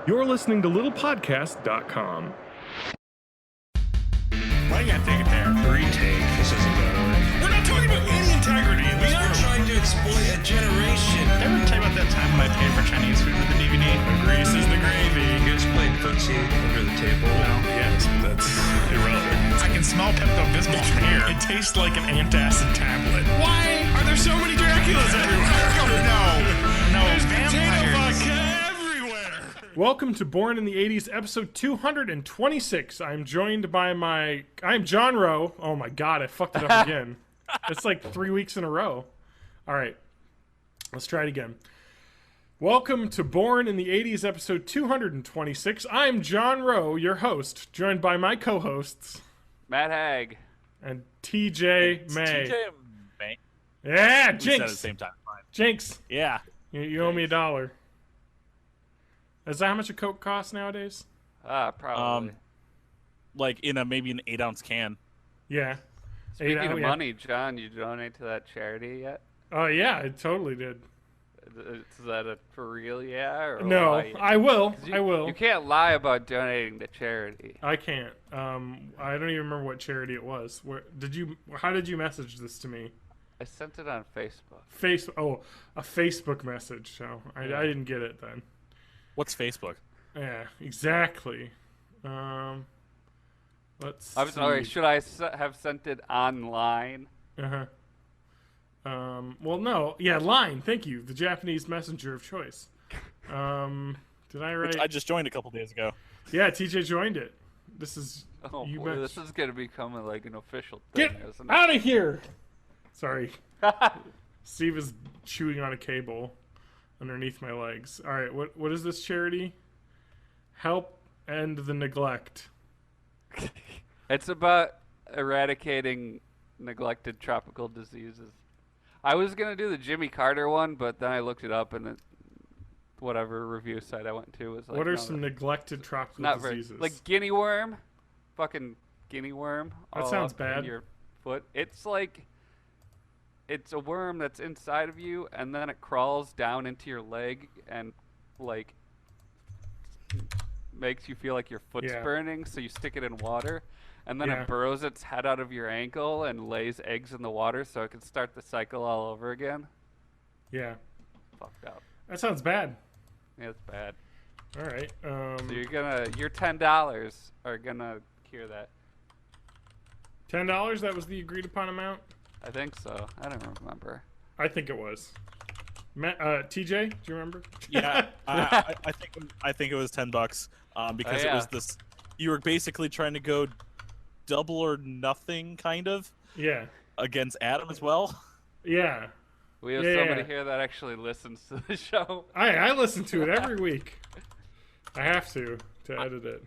You're listening to littlepodcast.com. Why you gotta take it there? Retake. This isn't better. We're not talking about any integrity in We this are room. trying to exploit a generation. Ever tell you about that time when I paid for Chinese food with the DVD? The grease is the gravy. You guys played footsie under the table. Yes, but that's irrelevant. I can smell Pepto-Bismol from here. It tastes like an antacid tablet. Why are there so many Draculas everywhere? No, there's vampires everywhere. Welcome to Born in the 80s, episode 226. I'm joined by I'm John Rowe. Oh my god, I fucked it up again. It's like 3 weeks in a row. Alright, let's try it again. Welcome to Born in the 80s, episode 226. I'm John Rowe, your host, joined by my co-hosts, Matt Hag. and TJ May. TJ May. Yeah, We said at the Jinx. same time. Fine. Jinx, Yeah. you owe me $1. Is that how much a Coke costs nowadays? Probably. Like in maybe an 8-ounce can. Yeah. Speaking of yeah. money, John, you donate to that charity yet? Oh, yeah, I totally did. Is that a for real, yeah? Or No, lie? I will. 'Cause I will. You can't lie about donating to charity. I can't. I don't even remember what charity it was. How did you message this to me? I sent it on Facebook. A Facebook message. So I didn't get it then. What's Facebook? Yeah, exactly. Let's. I'm sorry, see. should I have sent it online? Uh-huh. Well, no. Yeah, Line. Thank you. The Japanese messenger of choice. Did I write? Which I just joined a couple days ago. Yeah, TJ joined it. This is. Oh you boy, bet- this is going to become like an official thing, Get isn't it? out of here! Sorry. Steve is chewing on a cable underneath my legs. All right, what is this charity? Help End the Neglect. It's about eradicating neglected tropical diseases. I was going to do the Jimmy Carter one, but then I looked it up and whatever review site I went to was like, What are no, some neglected tropical not very, diseases? like guinea worm, fucking guinea worm. That all sounds up in bad. Your foot. It's like, it's a worm that's inside of you, and then it crawls down into your leg and like makes you feel like your foot's Yeah. burning. So you stick it in water, and then Yeah. it burrows its head out of your ankle and lays eggs in the water, so it can start the cycle all over again. Yeah, Fucked up. that sounds bad. Yeah, it's bad. All right. So your $10 are gonna cure that. $10. That was the agreed upon amount. I think so. I don't remember. I think it was. TJ, do you remember? Yeah, I think it was $10. Because yeah. it was this. You were basically trying to go double or nothing, kind of, Yeah. against Adam as well. Yeah. We have Yeah. somebody here that actually listens to the show. I listen to it every week. I have to edit it.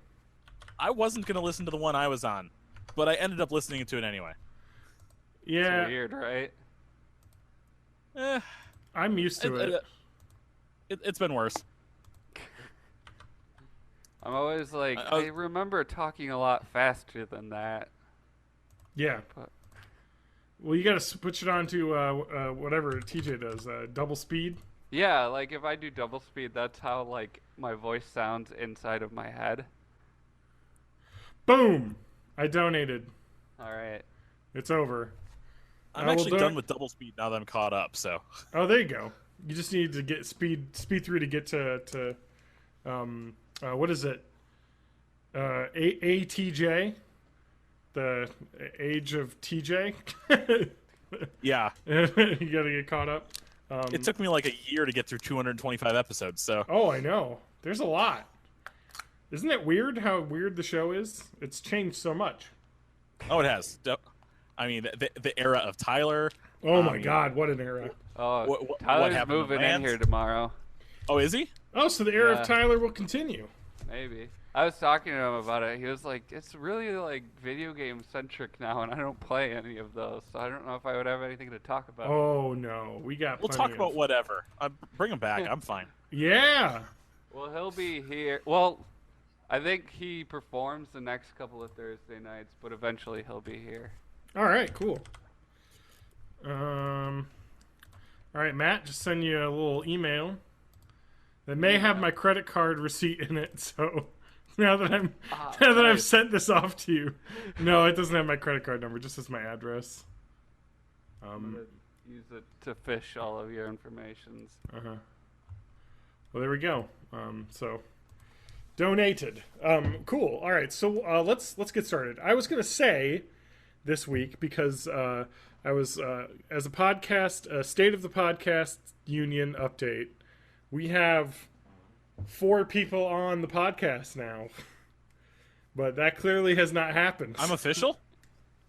I wasn't gonna listen to the one I was on, but I ended up listening to it anyway. Yeah, It's weird, right? Eh, I'm used to it. it's been worse. I'm always like, I was- I remember talking a lot faster than that. Yeah. But- Well, you got to switch it on to whatever TJ does, double speed. Yeah, like if I do double speed, that's how like my voice sounds inside of my head. Boom! I donated. All right. It's over. I'm will actually do done it. with double speed now that I'm caught up. So Oh, there you go. You just need to get speed through to get to what is it? ATJ, the age of TJ. yeah, You got to get caught up. it took me like a year to get through 225 episodes. So Oh, I know. There's a lot. Isn't it weird how weird the show is? It's changed so much. oh, it has. I mean, the era of Tyler. Oh my God, what an era! Oh, what Tyler's happened to moving in Lance? here tomorrow. Oh, is he? Oh, so the era Yeah. of Tyler will continue. Maybe. I was talking to him about it. He was like, it's really like video game centric now, and I don't play any of those, so I don't know if I would have anything to talk about. Oh no, we got. We'll plenty talk about of- whatever. Bring him back. I'm fine. Yeah. Well, he'll be here. Well, I think he performs the next couple of Thursday nights, but eventually he'll be here. All right. Cool. All right, Matt. Just send you a little email that may have my credit card receipt in it. So now that I've nice. sent this off to you, no, it doesn't have my credit card number. Just as my address. I'm gonna use it to fish all of your informations. Well, there we go. So donated. Cool. All right. So let's get started. I was gonna say this week because I was as a podcast, state of the podcast union update. We have 4 people on the podcast now, but that clearly has not happened. I'm official?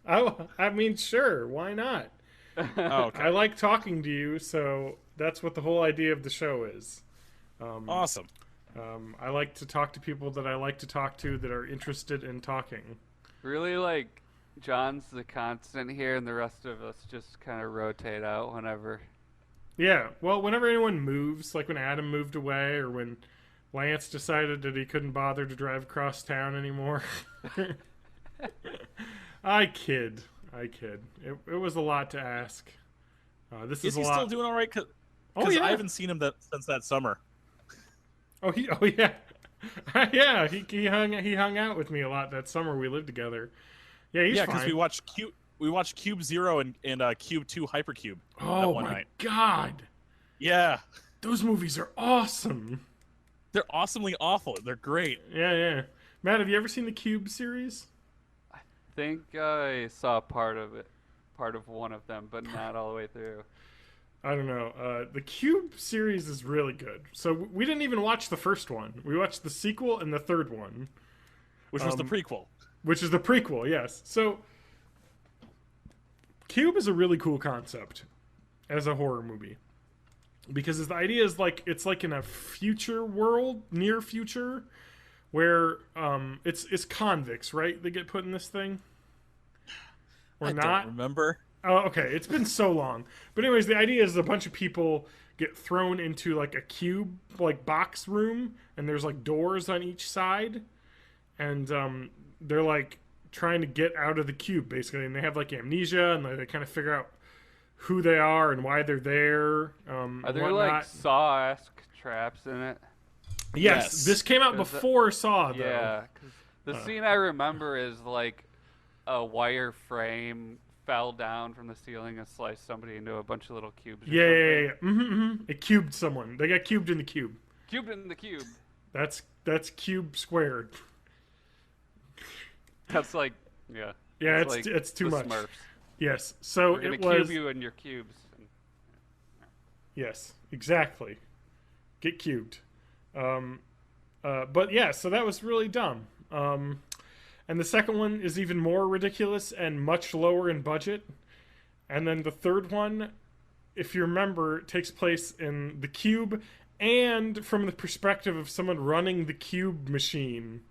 Oh, I mean, sure. Why not? Oh, okay. I like talking to you, so that's what the whole idea of the show is. Awesome. I like to talk to people that I like to talk to that are interested in talking. Really, like, John's the constant here, and the rest of us just kind of rotate out whenever. Yeah, well, whenever anyone moves, like when Adam moved away or when Lance decided that he couldn't bother to drive across town anymore. I kid. It was a lot to ask. This is Is he a lot. still doing all right? Because yeah. I haven't seen him since that summer. Oh yeah, yeah. He hung out with me a lot that summer we lived together. Yeah, he's Yeah, fine. because we watched Cube 0 and Cube 2 Hypercube. Oh that one my night. god, Yeah, those movies are awesome. they're awesomely awful. They're great. Yeah. Matt, have you ever seen the Cube series? I think I saw part of one of them, but not all the way through. I don't know. The Cube series is really good. So we didn't even watch the first one. We watched the sequel and the third one, Which was the prequel. which is the prequel. Yes. So Cube is a really cool concept as a horror movie because the idea is like it's like in a future world, near future, where it's convicts, right? They get put in this thing, or I not? don't remember. Oh, okay. It's been so long. But anyways, the idea is a bunch of people get thrown into like a cube, like box room, and there's like doors on each side, and they're like trying to get out of the cube basically, and they have like amnesia, and they kind of figure out who they are and why they're there. Are there like Saw-esque traps in it? Yes, this came out before Saw, though. Yeah, 'cause the scene I remember is like a wire frame fell down from the ceiling and sliced somebody into a bunch of little cubes. Or Yeah. something. It cubed someone. They got cubed in the cube. Cubed in the cube. That's cube squared. That's like, yeah. Yeah, That's it's too the much. Smurfs. Yes, so We're gonna it was. cube you in your cubes. Yes, exactly. Get cubed. But yeah, so that was really dumb. And the second one is even more ridiculous and much lower in budget. And then the third one, if you remember, takes place in the cube and from the perspective of someone running the cube machine.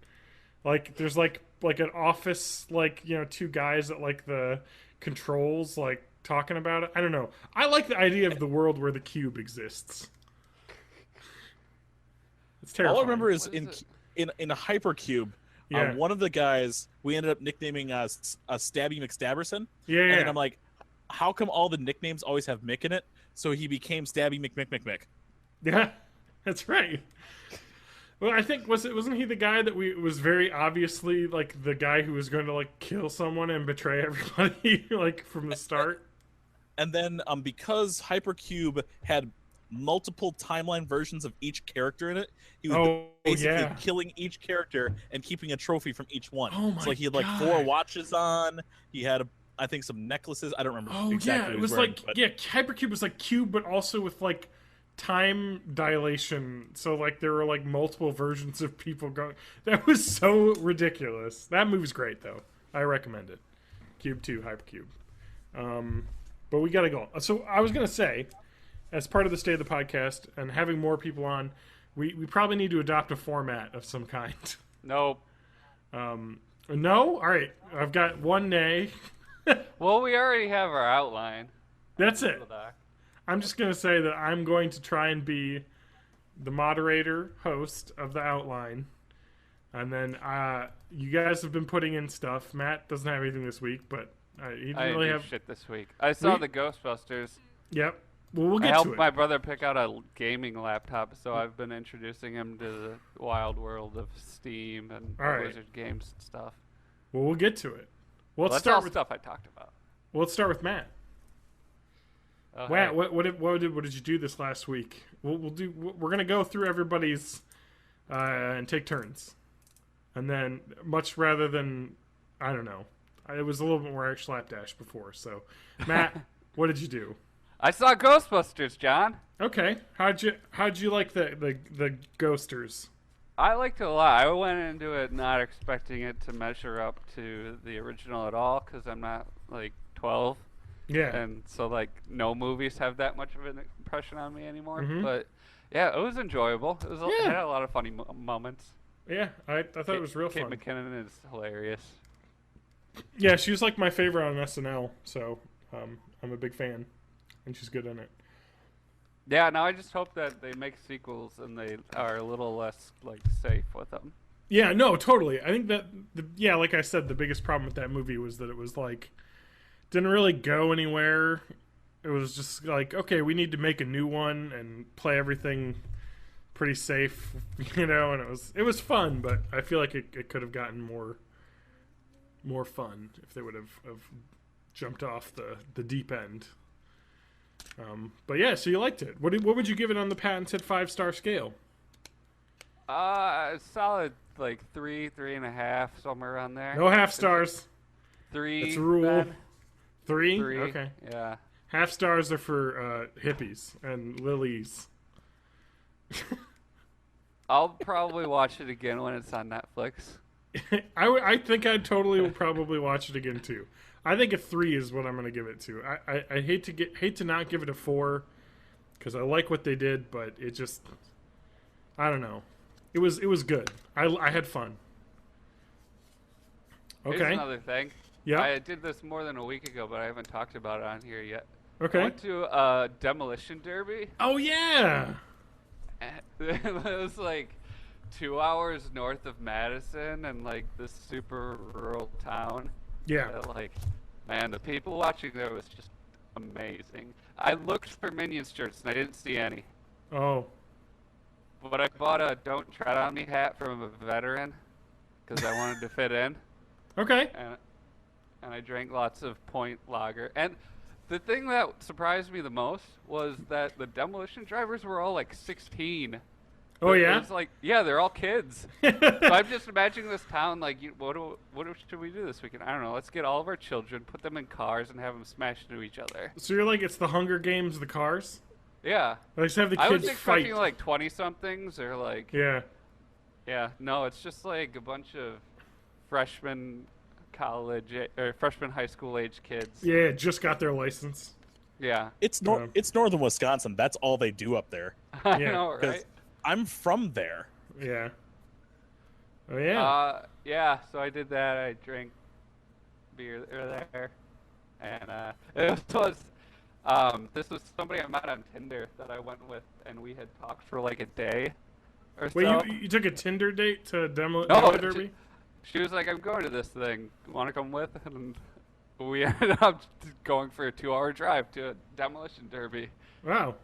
Like there's like an office, like, you know, 2 guys at like the controls, like talking about it. I don't know. I like the idea of the world where the cube exists. It's terrifying. All I remember is What is in a Hypercube, Yeah. one of the guys we ended up nicknaming Stabby McStabberson. Yeah. And I'm like, how come all the nicknames always have Mick in it? So he became Stabby McMick. Yeah, that's right. Well, I think wasn't he the guy that was very obviously like the guy who was going to like kill someone and betray everybody like from the start? And then because Hypercube had multiple timeline versions of each character in it, he was basically killing each character and keeping a trophy from each one. Oh my so like he had like God. 4 watches on. He had I think some necklaces. I don't remember exactly. Yeah, it what was he wearing, like but Hypercube was like cube, but also with like time dilation. So like there were like multiple versions of people going. That was so ridiculous. That movie's great though. I recommend it. Cube 2 Hypercube. But we gotta go. So I was gonna say, as part of the state of the podcast and having more people on, we probably need to adopt a format of some kind. Nope. No? All right. I've got one nay. Well, we already have our outline. That's it. Google Doc. I'm just going to say that I'm going to try and be the moderator host of the outline. And then you guys have been putting in stuff. Matt doesn't have anything this week, but he didn't I didn't really do have... shit this week. I saw the Ghostbusters. Yep. Well, we'll I get to helped it. my brother pick out a gaming laptop, so I've been introducing him to the wild world of Steam and All right. Blizzard games and stuff. Well, we'll get to it. Well, let's That's start all with stuff I talked about. Well, let's start with Matt. Oh, Matt, hey. what did you do this last week? We're gonna go through everybody's and take turns, and then much rather than I don't know, it was a little bit more slapdash before. So, Matt, what did you do? I saw Ghostbusters, John. Okay, how'd you like the Ghosters? I liked it a lot. I went into it not expecting it to measure up to the original at all because I'm not like 12. Yeah. And so like no movies have that much of an impression on me anymore. Mhm. But yeah, it was enjoyable. It was it Yeah. had a lot of funny moments. Yeah, I thought it was real Kate fun. McKinnon is hilarious. Yeah, she was like my favorite on SNL, so I'm a big fan, and she's good in it. Yeah, now I just hope that they make sequels and they are a little less like safe with them. Yeah, no, totally. I think that like I said, the biggest problem with that movie was that it was like didn't really go anywhere. It was just like, okay, we need to make a new one and play everything pretty safe, and it was fun, but I feel like it could have gotten more fun if they would have jumped off the deep end. But yeah, so you liked it. What would you give it on the patented 5-star scale? Solid like 3.5, somewhere around there. No half stars. 3. That's a rule. Ben? 3? 3. Okay. Yeah. Half stars are for hippies and lilies. I'll probably watch it again when it's on Netflix. I think I'd totally will probably watch it again too. I think a 3 is what I'm going to give it to. I hate to not give it a 4 because I like what they did, but it just I don't know. It was good. I had fun. Okay. Here's another thing. Yeah. I did this more than a week ago, but I haven't talked about it on here yet. I Okay. went to a demolition derby. Oh yeah. It was like 2 hours north of Madison and like this super rural town. Yeah. Like, man, the people watching there was just amazing. I looked for Minions shirts and I didn't see any. Oh. But I bought a "Don't Tread on Me" hat from a veteran because I wanted to fit in. Okay. And I drank lots of Point Lager. And the thing that surprised me the most was that the demolition drivers were all like 16. Oh It yeah. was like, yeah, they're all kids. So I'm just imagining this town like, what should we do this weekend? I don't know. Let's get all of our children, put them in cars, and have them smash into each other. So you're like it's the Hunger Games, the cars. Yeah. Let's have the I was kids expecting fight. like 20-somethings or like, Yeah. yeah, no, it's just like a bunch of freshman freshman high school age kids. Yeah. Just got their license. Yeah. It's northern Wisconsin. That's all they do up there. I Yeah, know, 'Cause right? I'm from there. Yeah. Oh yeah. Yeah, so I did that. I drank beer there. And this was somebody I met on Tinder that I went with, and we had talked for like a day or Wait, so. you took a Tinder date to demo No, derby? She was like, I'm going to this thing. Want to come with? And we ended up going for a 2-hour drive to a demolition derby. Wow.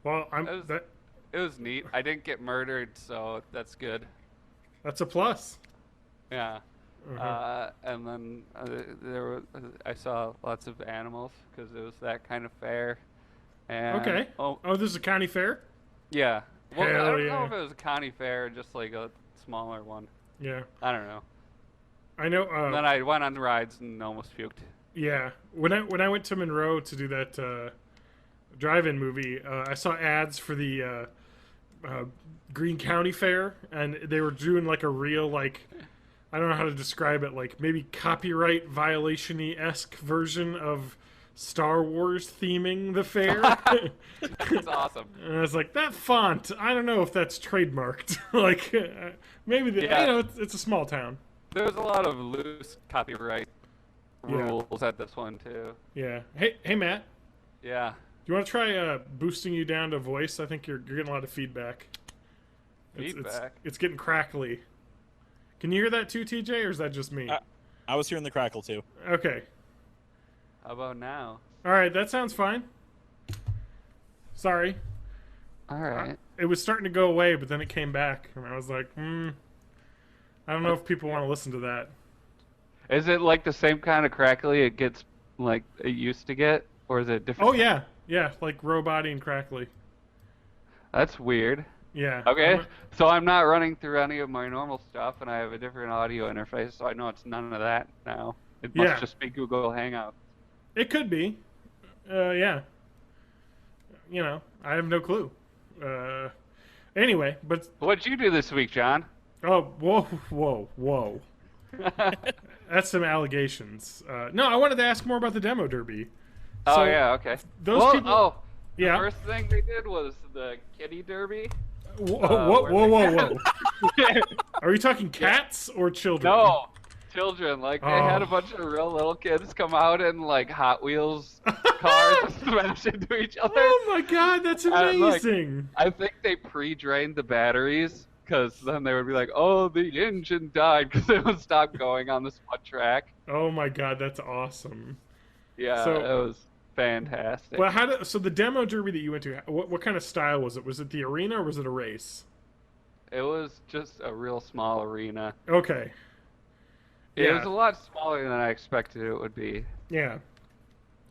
Well, It was neat. I didn't get murdered, so that's good. that's a plus. Yeah. Mhm. And then I saw lots of animals because it was that kind of fair. And, Okay. Oh, Oh, this is a county fair? yeah. Well, I Hell don't know yeah. if it was a county fair or just like a smaller one. Yeah. I don't know. I know. And then I went on rides and almost puked. Yeah. When I went to Monroe to do that drive-in movie, I saw ads for the Greene County Fair, and they were doing like a real like I don't know how to describe it, like maybe copyright violation-y-esque version of Star Wars theming the fair. That's awesome. And I was like, that font, I don't know if that's trademarked. Like, maybe Yeah. it's a small town. There was a lot of loose copyright Yeah. rules at this one too. Yeah. Hey, Matt. Yeah. Do you want to try boosting you down to voice? I think you're getting a lot of feedback. Feedback? It's getting crackly. Can you hear that too, TJ, or is that just me? I was hearing the crackle too. Okay. How about now? All right, that sounds fine. Sorry. All right. It was starting to go away, but then it came back, and I was like, I don't know if people want to listen to that. Is it like the same kind of crackly it gets like it used to get, or is it different? Oh yeah, like robot-y and crackly. That's weird. Yeah. Okay, so I'm not running through any of my normal stuff, and I have a different audio interface, so I know it's none of that now. It must just be Google Hangouts. It could be. Yeah. You know, I have no clue. Anyway, but... What'd you do this week, John? Oh, whoa. That's some allegations. No, I wanted to ask more about the demo derby. Oh, yeah, okay. Those people... Oh, yeah. The first thing they did was the kitty derby. Whoa. Are you talking cats or children? No, children. Like, they had a bunch of real little kids come out in, like, Hot Wheels cars and smash into each other. Oh, my God, that's amazing. I think they pre-drained the batteries, because then they would be like, oh, the engine died, because it would stop going on this one track. Oh, my God, that's awesome. Yeah, so, it was fantastic. Well, so the demo derby that you went to, what kind of style was it? Was it the arena or was it a race? It was just a real small arena. Okay. It was a lot smaller than I expected it would be. Yeah.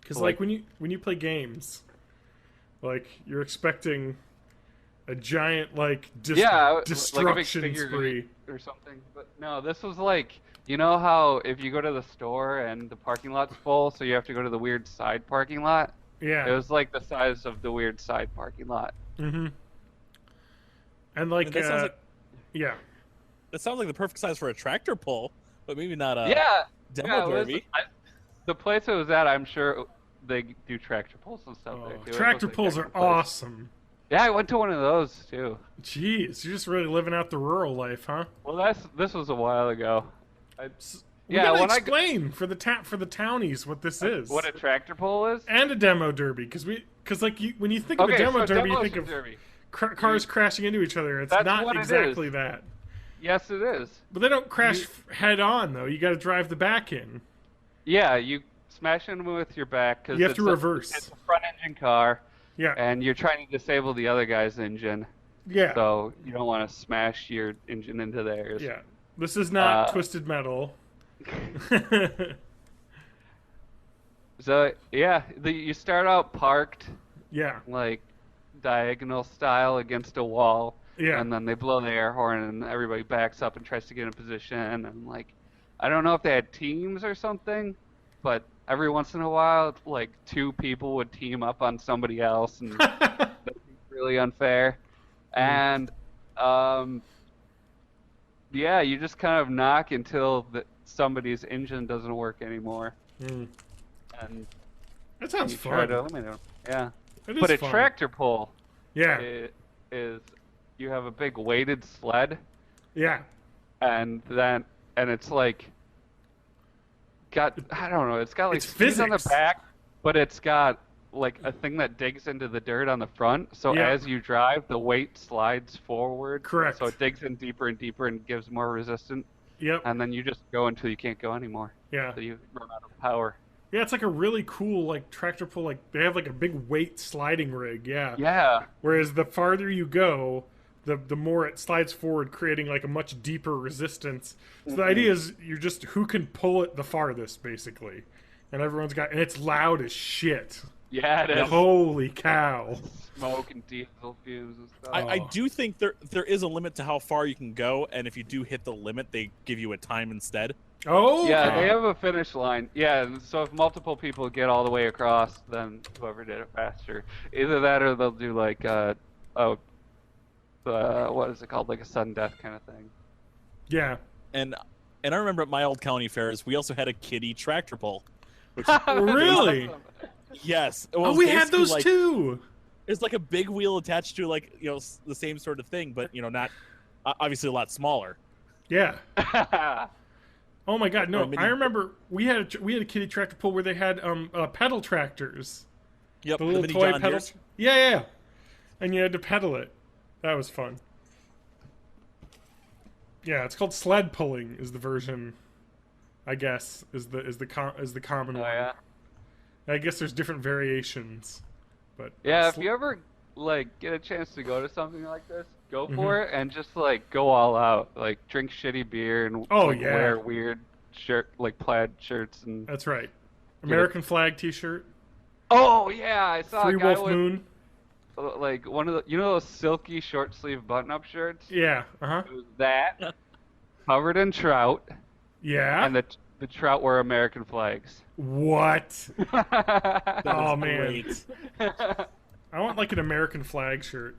Because like when you play games, like you're expecting a giant like destruction like a big spree or something. But no, this was like, you know how if you go to the store and the parking lot's full, so you have to go to the weird side parking lot? Yeah. It was like the size of the weird side parking lot. Mm-hmm. And like, that sounds yeah. That sounds like the perfect size for a tractor pull, but maybe not a demo derby. The place it was at, I'm sure they do tractor pulls and stuff there too. Tractor pulls are awesome. Yeah, I went to one of those too. Jeez, you're just really living out the rural life, huh? Well, this was a while ago. We gotta explain for the townies what this is. What a tractor pull is? And a demo derby, because when you think of a demo derby, you think of cars crashing into each other. It's not exactly that. Yes, it is. But they don't crash head on, though. You got to drive the back in. Yeah, you smash into them with your back because you have to reverse. It's a front engine car. Yeah. And you're trying to disable the other guy's engine. Yeah. So you don't want to smash your engine into theirs. Yeah. This is not Twisted Metal. So yeah, you start out parked. Yeah. Like diagonal style against a wall. Yeah. And then they blow the air horn and everybody backs up and tries to get in position. And like, I don't know if they had teams or something, but every once in a while, like 2 people would team up on somebody else, and that's really unfair. And yeah, you just kind of knock until somebody's engine doesn't work anymore. And that sounds fun. Try to eliminate them. Yeah. It but is a tractor pull. Yeah. Is you have a big weighted sled. Yeah. And it's like I don't know, it's got like skis on the back, but it's got like a thing that digs into the dirt on the front. So as you drive, the weight slides forward. Correct. So it digs in deeper and deeper and gives more resistance. Yep. And then you just go until you can't go anymore. Yeah. So you run out of power. Yeah, it's like a really cool like tractor pull. Like they have like a big weight sliding rig. Yeah. Yeah. Whereas the farther you go, the more it slides forward, creating like a much deeper resistance. So the idea is you're just who can pull it the farthest, basically, and and it's loud as shit. Yeah, it is. Holy cow! Smoke and diesel fumes and stuff. I do think there is a limit to how far you can go, and if you do hit the limit, they give you a time instead. Oh, yeah, they have a finish line. Yeah, so if multiple people get all the way across, then whoever did it faster, either that or they'll do like what is it called, like a sudden death kind of thing. Yeah, and I remember at my old county fairs, we also had a kiddie tractor pull. Which really? Yes. Oh, we had those too. It's like a big wheel attached to like the same sort of thing, but not obviously a lot smaller. Yeah. Oh my God! No, I remember we had a kiddie tractor pull where they had pedal tractors. Yep, the little toy pedals. Yeah, and you had to pedal it. That was fun. Yeah, it's called sled pulling. Is the version, I guess, is the common one. Yeah. I guess there's different variations, but yeah. If you ever like get a chance to go to something like this, go Mm-hmm. for it and just like go all out. Like drink shitty beer and wear weird plaid shirts and. That's right. American flag T-shirt. Oh yeah, I saw Free a guy Wolf with Moon. like one of those silky short sleeve button up shirts. Yeah. Uh-huh. It was that covered in trout, Yeah. and the trout were American flags. What? That Oh is man. great. I want like an American flag shirt.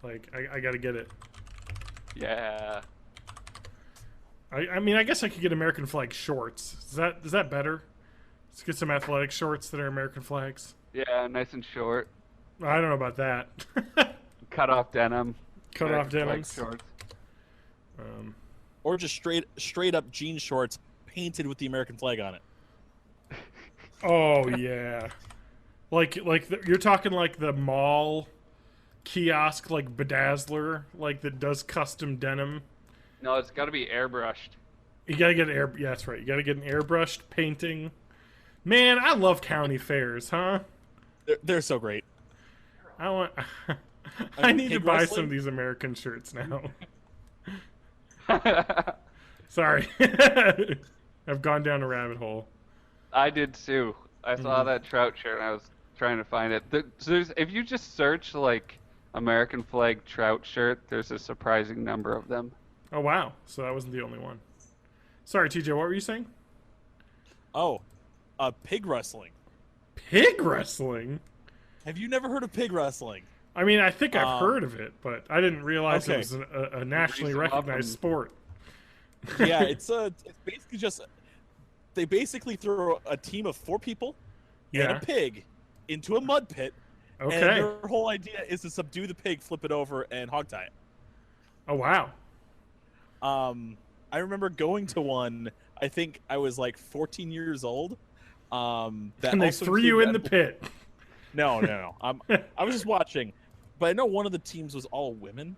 Like I gotta get it. Yeah. I mean I guess I could get American flag shorts. Is that better? Let's get some athletic shorts that are American flags. Yeah, nice and short. I don't know about that. Cut off denim. Cut off American flag denims. shorts. Or just straight up jean shorts painted with the American flag on it. Oh yeah. You're talking like the mall kiosk like bedazzler like that does custom denim. No, it's got to be airbrushed. You gotta get yeah, that's right. You gotta get an airbrushed painting. Man, I love county fairs, huh? They're so great. I want. I need to pig buy wrestling? some of these American shirts now. Sorry, I've gone down a rabbit hole. I did too. I saw that trout shirt and I was trying to find it. If you just search like American flag trout shirt, there's a surprising number of them. Oh wow! So that wasn't the only one. Sorry, TJ. What were you saying? Oh, pig wrestling. Pig wrestling. Have you never heard of pig wrestling? I mean, I think I've heard of it, but I didn't realize it okay. was a nationally Grease 'em up recognized and- sport. Yeah, it's basically just they basically throw a team of 4 people and Yeah. a pig into a mud pit. Okay. And their whole idea is to subdue the pig, flip it over, and hog tie it. Oh wow. I remember going to one. I think I was like 14 years old. That And they also threw you in the included- pit. No. I was just watching, but I know one of the teams was all women,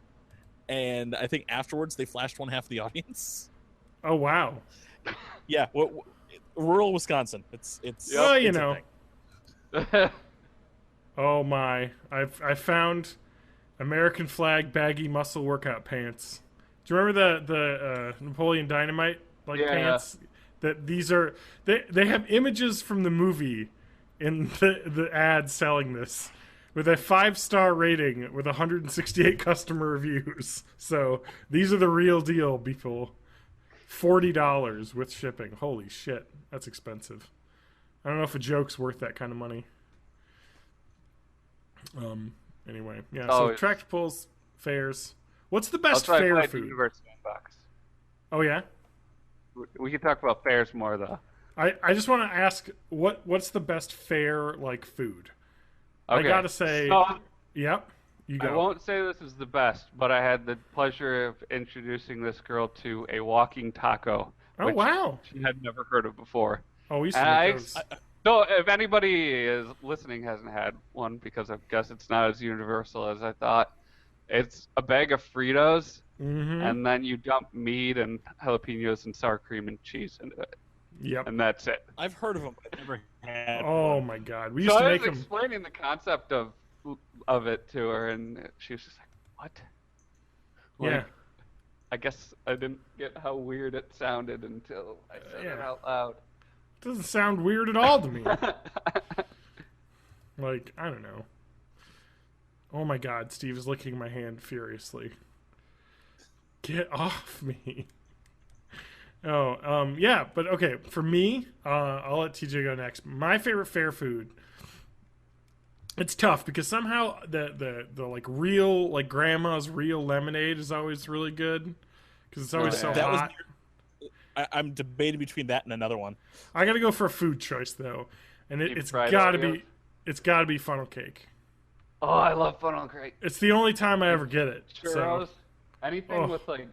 and I think afterwards they flashed one half of the audience. Oh wow. Yeah, rural Wisconsin. It's Well, you it's a know. thing. Oh my! I found American flag baggy muscle workout pants. Do you remember the Napoleon Dynamite Yeah. pants? That these are they have images from the movie in the ad selling this with a 5-star rating with 168 customer reviews. So these are the real deal, people. $40 with shipping. Holy shit, that's expensive. I don't know if a joke's worth that kind of money. Anyway, yeah. So Oh, tractor pulls, fairs. What's the I'll best try to fair play food? Universe Sandbox. Oh yeah. We can talk about fairs more though. I just want to ask what's the best fair like food? Okay. I gotta say, So, yep. You I go. won't say this is the best, but I had the pleasure of introducing this girl to a walking taco. Oh which wow. she had never heard of before. Oh, we used to And make those. So if anybody is listening hasn't had one, because I guess it's not as universal as I thought, it's a bag of Fritos, Mm-hmm. and then you dump meat and jalapenos and sour cream and cheese into it, Yep. and that's it. I've heard of them, but I've never had. Oh my god. We used So to I make was them. explaining the concept of it to her, and she was just like, "What?" Like, Yeah. I guess I didn't get how weird it sounded until I said it yeah. out loud. Doesn't sound weird at all to me. Like, I don't know. Oh my god, Steve is licking my hand furiously. Get off me. Oh, yeah, but okay, for me, I'll let TJ go next. My favorite fair food. It's tough because somehow the like real like grandma's real lemonade is always really good because it's always so That was hot. I'm debating between that and another one. I gotta go for a food choice though, and Deep it's fried gotta Oreos? be funnel cake. Oh, I love funnel cake. It's the only time I ever get it. Churros, So, anything Oh. with like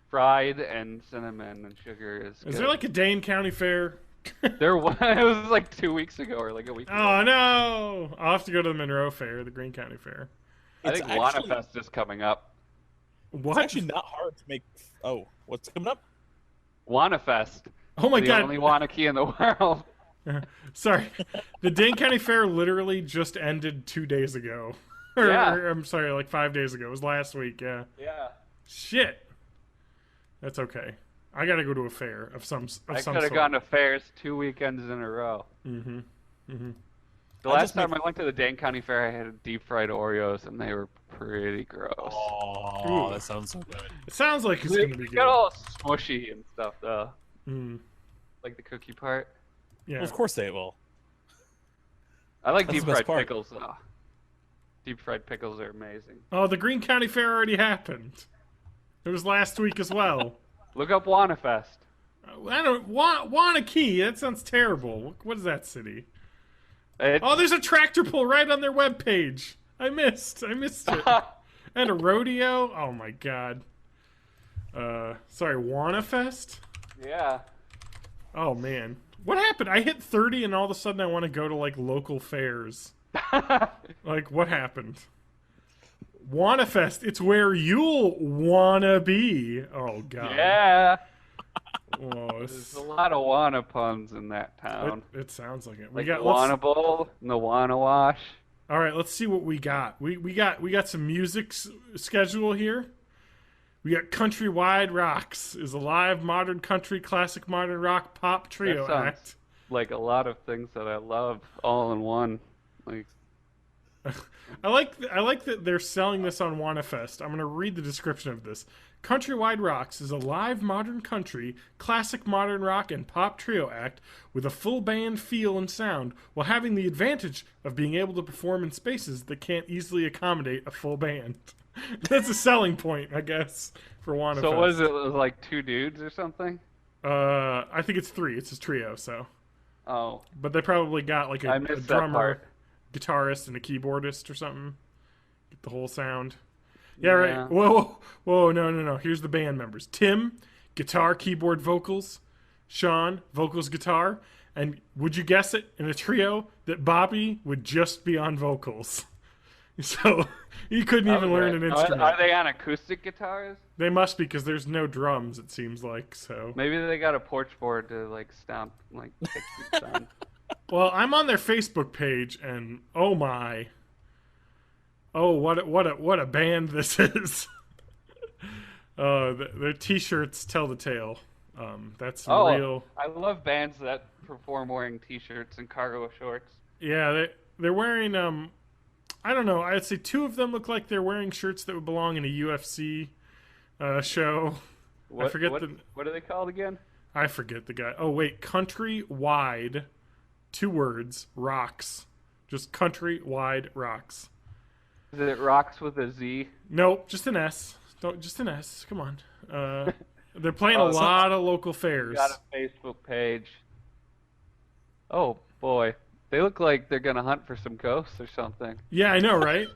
fried and cinnamon and sugar is. is good. there like a Dane County fair? There was it was like 2 weeks ago or like a week ago. Oh no! I'll have to go to the Monroe Fair, the Greene County Fair. I It's think actually- waunafest is coming up. What? It's actually not hard to make. Oh, what's coming up? Waunafest. Oh my the god! only Wanakey in the world. Sorry, the Dane County Fair literally just ended 2 days ago. Yeah. I'm sorry, like 5 days ago. It was last week. Yeah. Yeah. Shit. That's okay. I gotta go to a fair of some I some could have sort. gone to fairs 2 weekends in a row. Mm-hmm. Mm-hmm. The last time I went to the Dane County Fair, I had deep fried Oreos, and they were pretty gross. Oh, Ooh. that sounds so good. It sounds like it's They gonna be good. got all smushy and stuff, though. Mm. Like the cookie part. Yeah. Well, of course they will. I like That's deep the best fried part. pickles, though. Deep fried pickles are amazing. Oh, the Greene County Fair already happened. It was last week as well. Look up Waunafest. I don't Wanakee. That sounds terrible. What is that city? It's, Oh, there's a tractor pull right on their webpage. I missed it. And a rodeo. Oh my god. Sorry, Waunafest? yeah. Oh man. What happened? I hit 30 and all of a sudden I want to go to like local fairs. Like what happened? Waunafest, it's where you'll wanna be. Oh god. Yeah. Oh, There's a lot of Wana puns in that town. it sounds like it. Like We the got Wana Bowl and the Wana Wash. All right, let's see what we got. We got some music schedule here. We got Countrywide Rocks is a live modern country classic modern rock pop trio That sounds act. like a lot of things that I love all in one. Like I like that they're selling this on Waunafest. I'm going to read the description of this. Countrywide Rocks is a live modern country, classic modern rock, and pop trio act with a full band feel and sound while having the advantage of being able to perform in spaces that can't easily accommodate a full band. That's a selling point, I guess, for Waunafest. so was it like two dudes or something? I think it's 3. It's a trio, so. Oh, But they probably got like I a missed that drummer, part. guitarist, and a keyboardist or something. Get the whole sound. Yeah, Yeah. right. Whoa, no. Here's the band members. Tim, guitar, keyboard, vocals. Sean, vocals, guitar. And would you guess it, in a trio, that Bobby would just be on vocals. So he couldn't even learn an instrument. Are they on acoustic guitars? They must be, because there's no drums, it seems like, so. Maybe they got a porch board to like stomp, like kick beats on. Well, I'm on their Facebook page, and oh my. Oh, what a band this is. Their t-shirts tell the tale. That's some real. I love bands that perform wearing t-shirts and cargo shorts. Yeah, they're wearing I don't know. I'd say 2 of them look like they're wearing shirts that would belong in a UFC show. I forget what are they called again? I forget the guy. Oh wait, Countrywide, 2 words, Rocks. Just Countrywide Rocks. Is it Rocks with a Z? Nope, just an S. Just an S. Come on. They're playing a lot of local fairs. Got a Facebook page. Oh boy, they look like they're gonna hunt for some ghosts or something. Yeah, I know, right?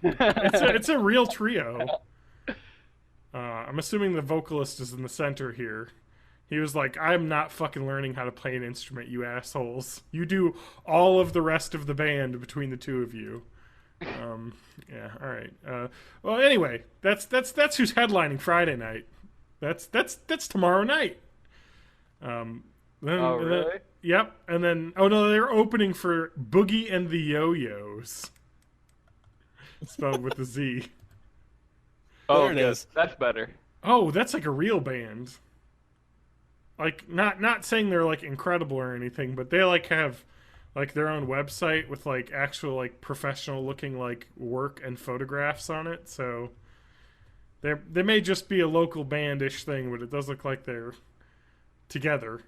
it's a real trio. I'm assuming the vocalist is in the center here. He was like, I'm not fucking learning how to play an instrument, you assholes. You do all of the rest of the band between the 2 of you. Yeah, all right. Well, anyway, that's who's headlining Friday night. That's tomorrow night. Really? Yep. And then, oh no, they're opening for Boogie and the Yo-Yos. Spelled with a Z. Oh, There it good. is. That's better. Oh, that's like a real band. Like, not saying they're like incredible or anything, but they like have like their own website with like actual like professional looking like work and photographs on it. So they may just be a local band-ish thing, but it does look like they're together,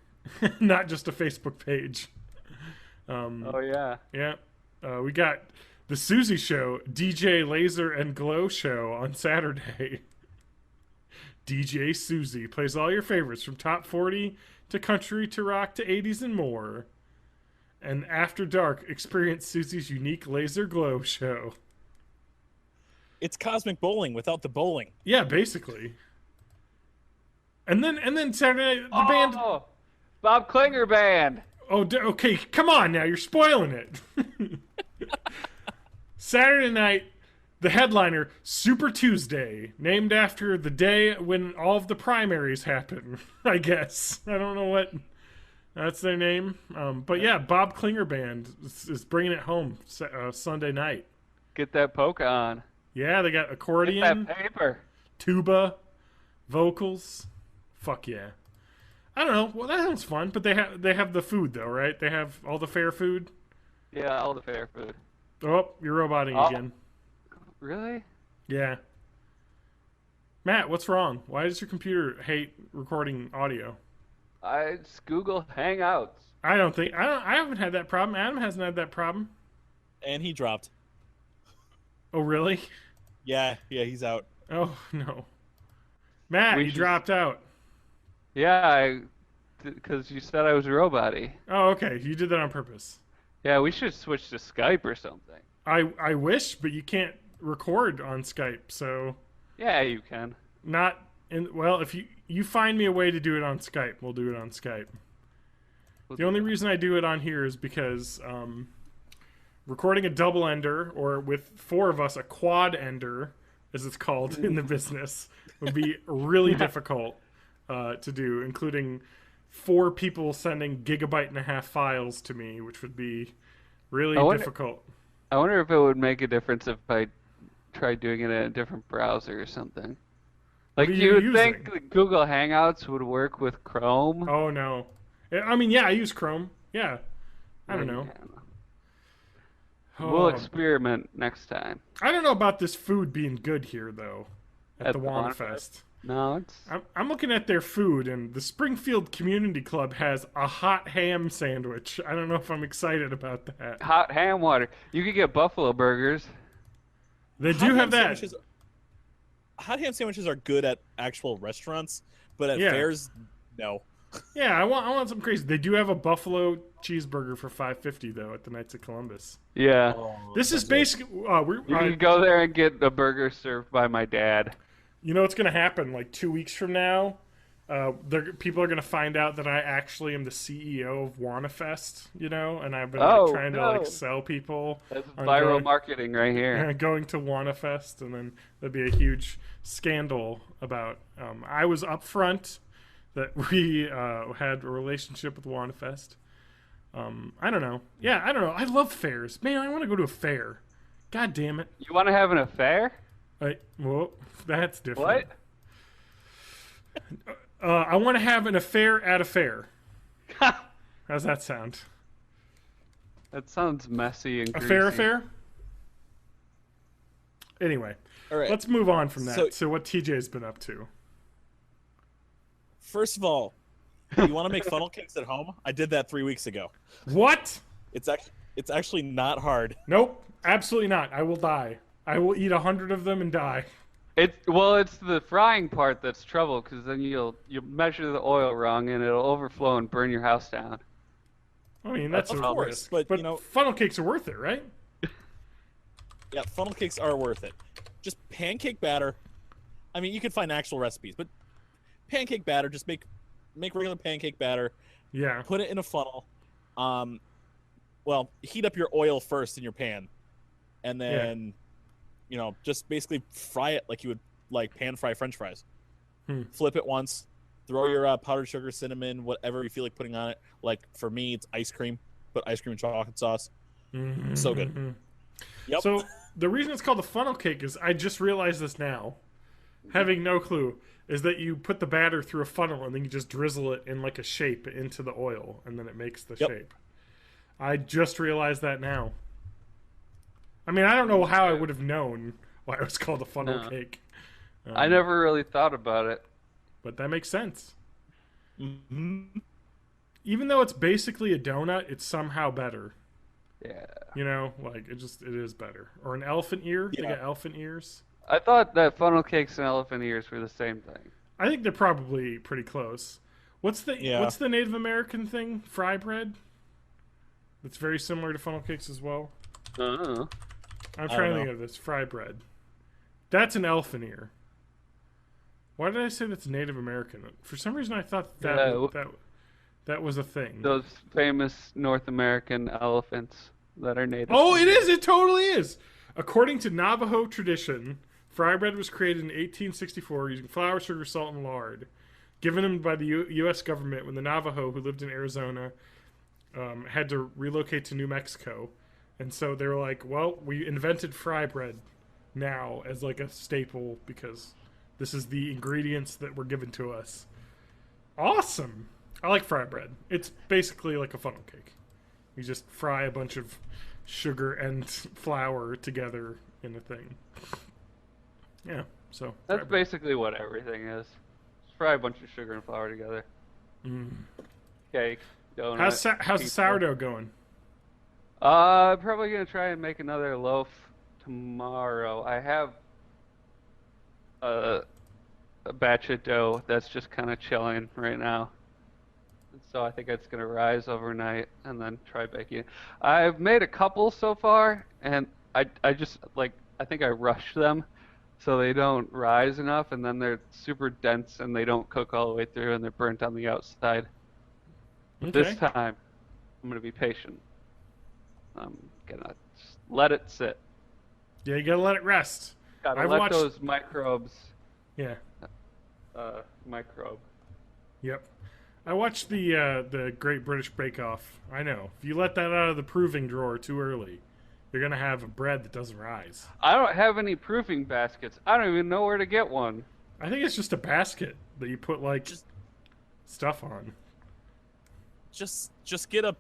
not just a Facebook page. Oh yeah. Yeah. We got the Susie Show, DJ Laser and Glow Show on Saturday. DJ Susie plays all your favorites from top 40 to country to rock to 80s and more. And after dark, experience Susie's unique laser glow show. It's cosmic bowling without the bowling. Yeah, basically. And then Saturday night, the band. Oh, Bob Klinger band. Oh, okay, come on now, you're spoiling it. Saturday night, the headliner, Super Tuesday, named after the day when all of the primaries happen, I guess. I don't know what. That's their name. But yeah, Bob Klinger Band is bringing it home Sunday night. Get that polka on. Yeah, they got Get accordion, that paper. tuba, vocals. Fuck yeah. I don't know. Well, that sounds fun. But they have the food though, right? They have all the fair food. Yeah, all the fair food. Oh, you're roboting Oh. again. Really? Yeah. Matt, what's wrong? Why does your computer hate recording audio? It's Google Hangouts. I haven't had that problem. Adam hasn't had that problem. And he dropped. Oh, really? Yeah, he's out. Oh, no. Matt, you dropped out. Yeah, because you said I was a robot-y. Oh, okay. You did that on purpose. Yeah, we should switch to Skype or something. I wish, but you can't record on Skype, so Yeah, you can. well, if you find me a way to do it on Skype, we'll do it on Skype. The only reason I do it on here is because recording a double ender, or with 4 of us, a quad ender, as it's called in the business, would be really difficult to do, including 4 people sending 1.5 GB files to me, which would be really difficult. I wonder if it would make a difference if I tried doing it in a different browser or something. Like, you would think that Google Hangouts would work with Chrome? Oh, no. I mean, yeah, I use Chrome. Yeah. I don't know. We'll experiment next time. I don't know about this food being good here, though, at the waunafest. No, it's... I'm looking at their food, and the Springfield Community Club has a hot ham sandwich. I don't know if I'm excited about that. Hot ham water. You could get buffalo burgers. They do have that. Hot ham sandwiches are good at actual restaurants, but at fairs, no. Yeah, I want something crazy. They do have a buffalo cheeseburger for $5.50 though at the Knights of Columbus. Yeah. This is basically you can go there and get a burger served by my dad. You know what's going to happen? Like 2 weeks from now, people are going to find out that I actually am the CEO of waunafest. You know, and I've been trying to sell people. That's viral marketing right here. Going to waunafest, and then there'd be a huge scandal about. I was upfront that we had a relationship with waunafest. I don't know. Yeah, I don't know. I love fairs. Man, I want to go to a fair. God damn it. You want to have an affair? Well, that's different. What? I want to have an affair at a fair. How's that sound? That sounds messy and a greasy. Affair? Anyway, all right. Let's move on from that to what TJ's been up to. First of all, you want to make funnel cakes at home? I did that 3 weeks ago. What? It's actually not hard. Nope, absolutely not. I will die. I will eat 100 of them and die. It's the frying part that's trouble, because then you measure the oil wrong and it'll overflow and burn your house down. I mean, that's of a course, risk. but you know, funnel cakes are worth it, right? Yeah, funnel cakes are worth it. Just pancake batter. I mean, you can find actual recipes, but pancake batter. Just make regular pancake batter. Yeah. Put it in a funnel. Well, heat up your oil first in your pan, and then, just basically fry it like you would like pan fry French fries. Flip it once. Throw your powdered sugar, cinnamon, whatever you feel like putting on it. Like for me, it's ice cream. Put ice cream and chocolate sauce. So good. Yep. So the reason it's called a funnel cake is I just realized this now, having no clue, is that you put the batter through a funnel and then you just drizzle it in like a shape into the oil, and then it makes the shape. I just realized that now. I mean, I don't know how I would have known why it was called a funnel cake. I never really thought about it. But that makes sense. Even though it's basically a donut, it's somehow better. Yeah. It is better. Or an elephant ear. Yeah. They got elephant ears. I thought that funnel cakes and elephant ears were the same thing. I think they're probably pretty close. What's the Native American thing? Fry bread? That's very similar to funnel cakes as well. I'm trying to think of this. Fry bread. That's an elephant ear. Why did I say that's Native American? For some reason I thought that was a thing. Those famous North American elephants that are native. Oh, it is! It totally is! According to Navajo tradition, fry bread was created in 1864 using flour, sugar, salt, and lard, given them by the U.S. government when the Navajo, who lived in Arizona, had to relocate to New Mexico. And so they were like, well, we invented fry bread now as like a staple because this is the ingredients that were given to us. Awesome. I like fry bread. It's basically like a funnel cake. You just fry a bunch of sugar and flour together in a thing. Yeah, so That's basically what everything is. Just fry a bunch of sugar and flour together. Cake, donut. How's the sourdough going? Probably gonna try and make another loaf tomorrow. I have a batch of dough that's just kind of chilling right now. And so I think it's gonna rise overnight and then try baking it. I've made a couple so far, and I just I think I rushed them so they don't rise enough, and then they're super dense and they don't cook all the way through and they're burnt on the outside. But this time, I'm gonna be patient. I'm gonna just let it sit. Yeah, you gotta let it rest. Gotta let those microbes. Yeah. Microbe. Yep. I watched the Great British Bake Off. I know. If you let that out of the proving drawer too early, you're gonna have a bread that doesn't rise. I don't have any proofing baskets. I don't even know where to get one. I think it's just a basket that you put stuff on. Just get a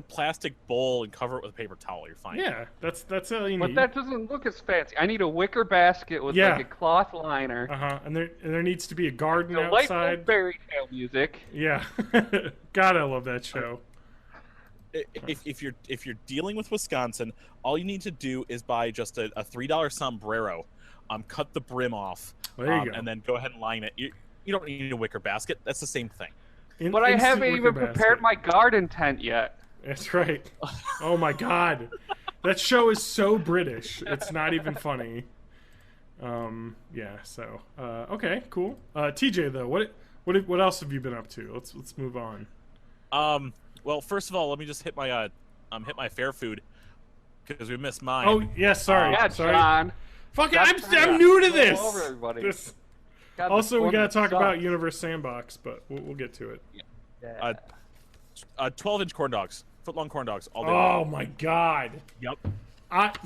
plastic bowl and cover it with a paper towel. You're fine. Yeah, that's all you need. But that doesn't look as fancy. I need a wicker basket with like a cloth liner. And there needs to be a garden Delightful outside. fairy tale music. Yeah. God, I love that show. If you're dealing with Wisconsin, all you need to do is buy just a $3 sombrero, cut the brim off, there you go. and then go ahead and line it. You don't need a wicker basket. That's the same thing. But I haven't even prepared my garden tent yet. That's right. Oh my God, that show is so British. It's not even funny. Yeah. So okay, cool. TJ though, what else have you been up to? Let's move on. Well, first of all, let me just hit my fair food because we missed mine. Oh yeah, sorry. Sorry. John. Fuck it, I'm new to this. Over everybody. Also, we gotta talk about Universe Sandbox, but we'll get to it. Yeah. 12-inch corn dogs, foot-long corn dogs, all day. Oh my God. Yep.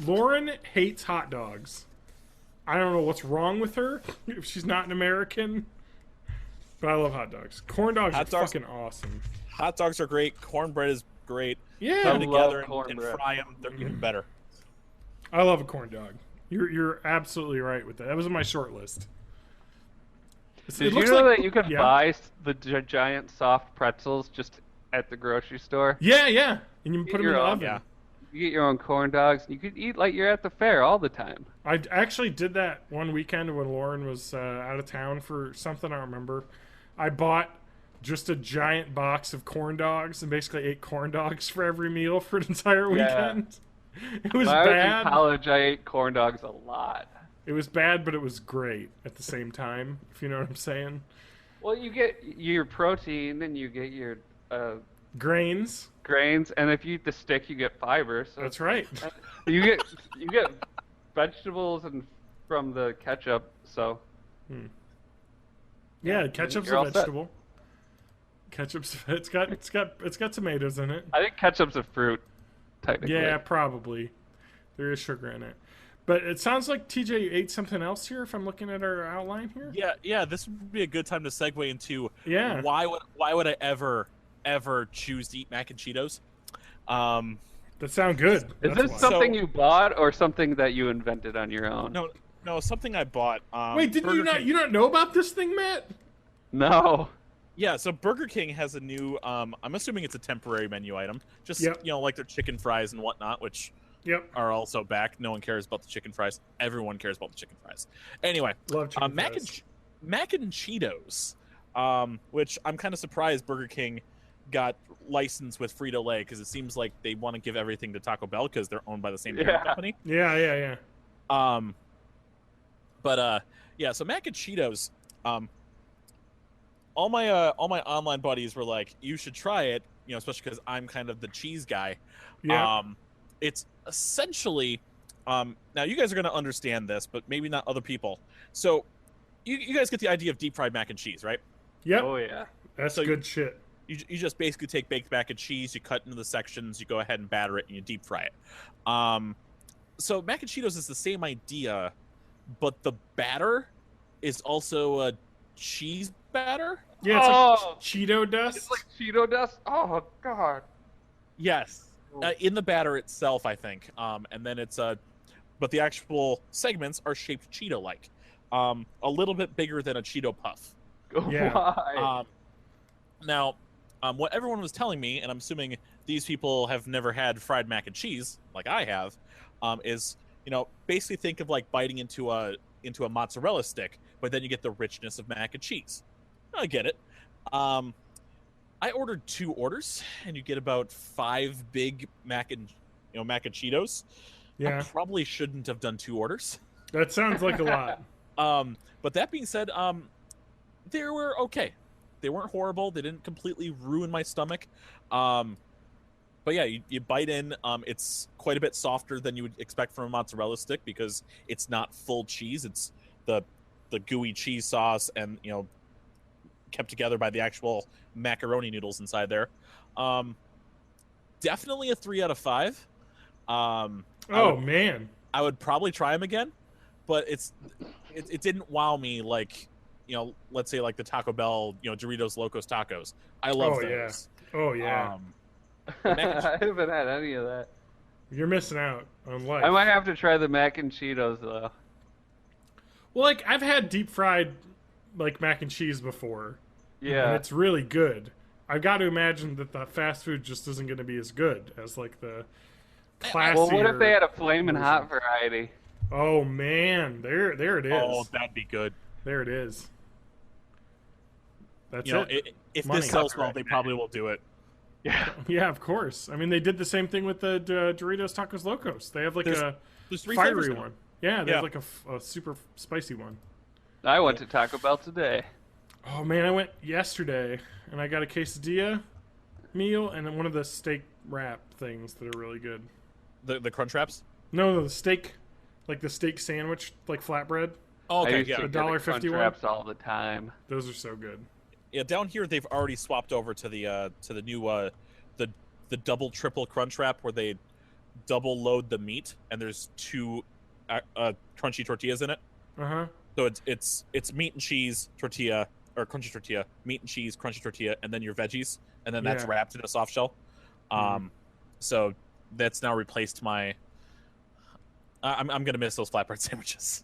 Lauren hates hot dogs. I don't know what's wrong with her if she's not an American, but I love hot dogs. Corn dogs are fucking awesome. Hot dogs are great. Cornbread is great. Yeah. Put them together and bread. fry them. They're even better. I love a corn dog. You're absolutely right with that. That was on my short list. Did you know that you can buy the giant soft pretzels just at the grocery store? Yeah. And you put them in the oven. Yeah. You get your own corn dogs. You could eat like you're at the fair all the time. I actually did that one weekend when Lauren was out of town for something I don't remember. I bought just a giant box of corn dogs and basically ate corn dogs for every meal for an entire weekend. It was bad. When I was in college, I ate corn dogs a lot. It was bad, but it was great at the same time, if you know what I'm saying. Well, you get your protein and you get your grains, and if you eat the stick, you get fiber. So that's right. You get vegetables and from the ketchup. So yeah, ketchup's a vegetable. Ketchup's it's got tomatoes in it. I think ketchup's a fruit, technically. Yeah, probably. There is sugar in it. But it sounds like TJ ate something else here. If I'm looking at our outline here. Yeah. This would be a good time to segue into why would I ever choose to eat mac and Cheetos? That sound good. Is this something you bought or something that you invented on your own? No, something I bought. Wait, didn't you not know about this thing, Matt? No. Yeah, so Burger King has a new. I'm assuming it's a temporary menu item. Just like their chicken fries and whatnot, which. Yep. Are also back. No one cares about the chicken fries. Everyone cares about the chicken fries. Anyway, love chicken fries. Mac and Cheetos, which I'm kind of surprised Burger King got licensed with Frito-Lay because it seems like they want to give everything to Taco Bell because they're owned by the same parent company. Yeah. So Mac and Cheetos, all my online buddies were like, you should try it, especially because I'm kind of the cheese guy. Yeah. It's essentially, now you guys are going to understand this, but maybe not other people. So you guys get the idea of deep fried mac and cheese, right? Yep. Oh, yeah. That's good shit. you just basically take baked mac and cheese, you cut into the sections, you go ahead and batter it, and you deep fry it. So mac and Cheetos is the same idea, but the batter is also a cheese batter. Yeah, it's like Cheeto dust. It's like Cheeto dust. Oh God. Yes, in the batter itself, I think. And then it's but the actual segments are shaped Cheeto-like, a little bit bigger than a Cheeto puff. Yeah. Why? Now, what everyone was telling me, and I'm assuming these people have never had fried mac and cheese like I have, is basically think of like biting into a mozzarella stick, but then you get the richness of mac and cheese. I get it. I ordered 2 orders, and you get about 5 big mac and Cheetos. Yeah. I probably shouldn't have done 2 orders. That sounds like a lot. But that being said, they were okay. They weren't horrible. They didn't completely ruin my stomach. But yeah, you bite in. It's quite a bit softer than you would expect from a mozzarella stick because it's not full cheese. It's the gooey cheese sauce and kept together by the actual macaroni noodles inside there. Definitely a 3 out of 5. Man, I would probably try them again, but it didn't wow me like let's say like the Taco Bell Doritos Locos Tacos. I love those. Oh yeah. I haven't had any of that. You're missing out on life. I might have to try the mac and Cheetos though. Well, like I've had deep fried like mac and cheese before. Yeah. And it's really good. I've got to imagine that the fast food just isn't going to be as good as like the classier. Well, what if they had a flaming hot variety? Oh man, there it is. Oh, that'd be good. There it is. That's if Money. this sells well, they probably will do it. Yeah, of course. I mean, they did the same thing with the Doritos Tacos Locos. They have like There's 3 fiery flavors now. one. Yeah, they have like a super spicy one. I went to Taco Bell today. Oh man, I went yesterday and I got a quesadilla meal and then one of the steak wrap things that are really good. The crunch wraps? No, the steak, like the steak sandwich, like flatbread. Oh, I okay, used yeah. to The get the $1.50 crunch one? wraps all the time. Those are so good. Yeah, down here they've already swapped over to the new the double triple crunch wrap where they double load the meat and there's 2 crunchy tortillas in it. Uh-huh. So it's meat and cheese tortilla or crunchy tortilla, meat and cheese, crunchy tortilla, and then your veggies, and then that's wrapped in a soft shell. So that's now replaced my. I'm gonna miss those flatbread sandwiches.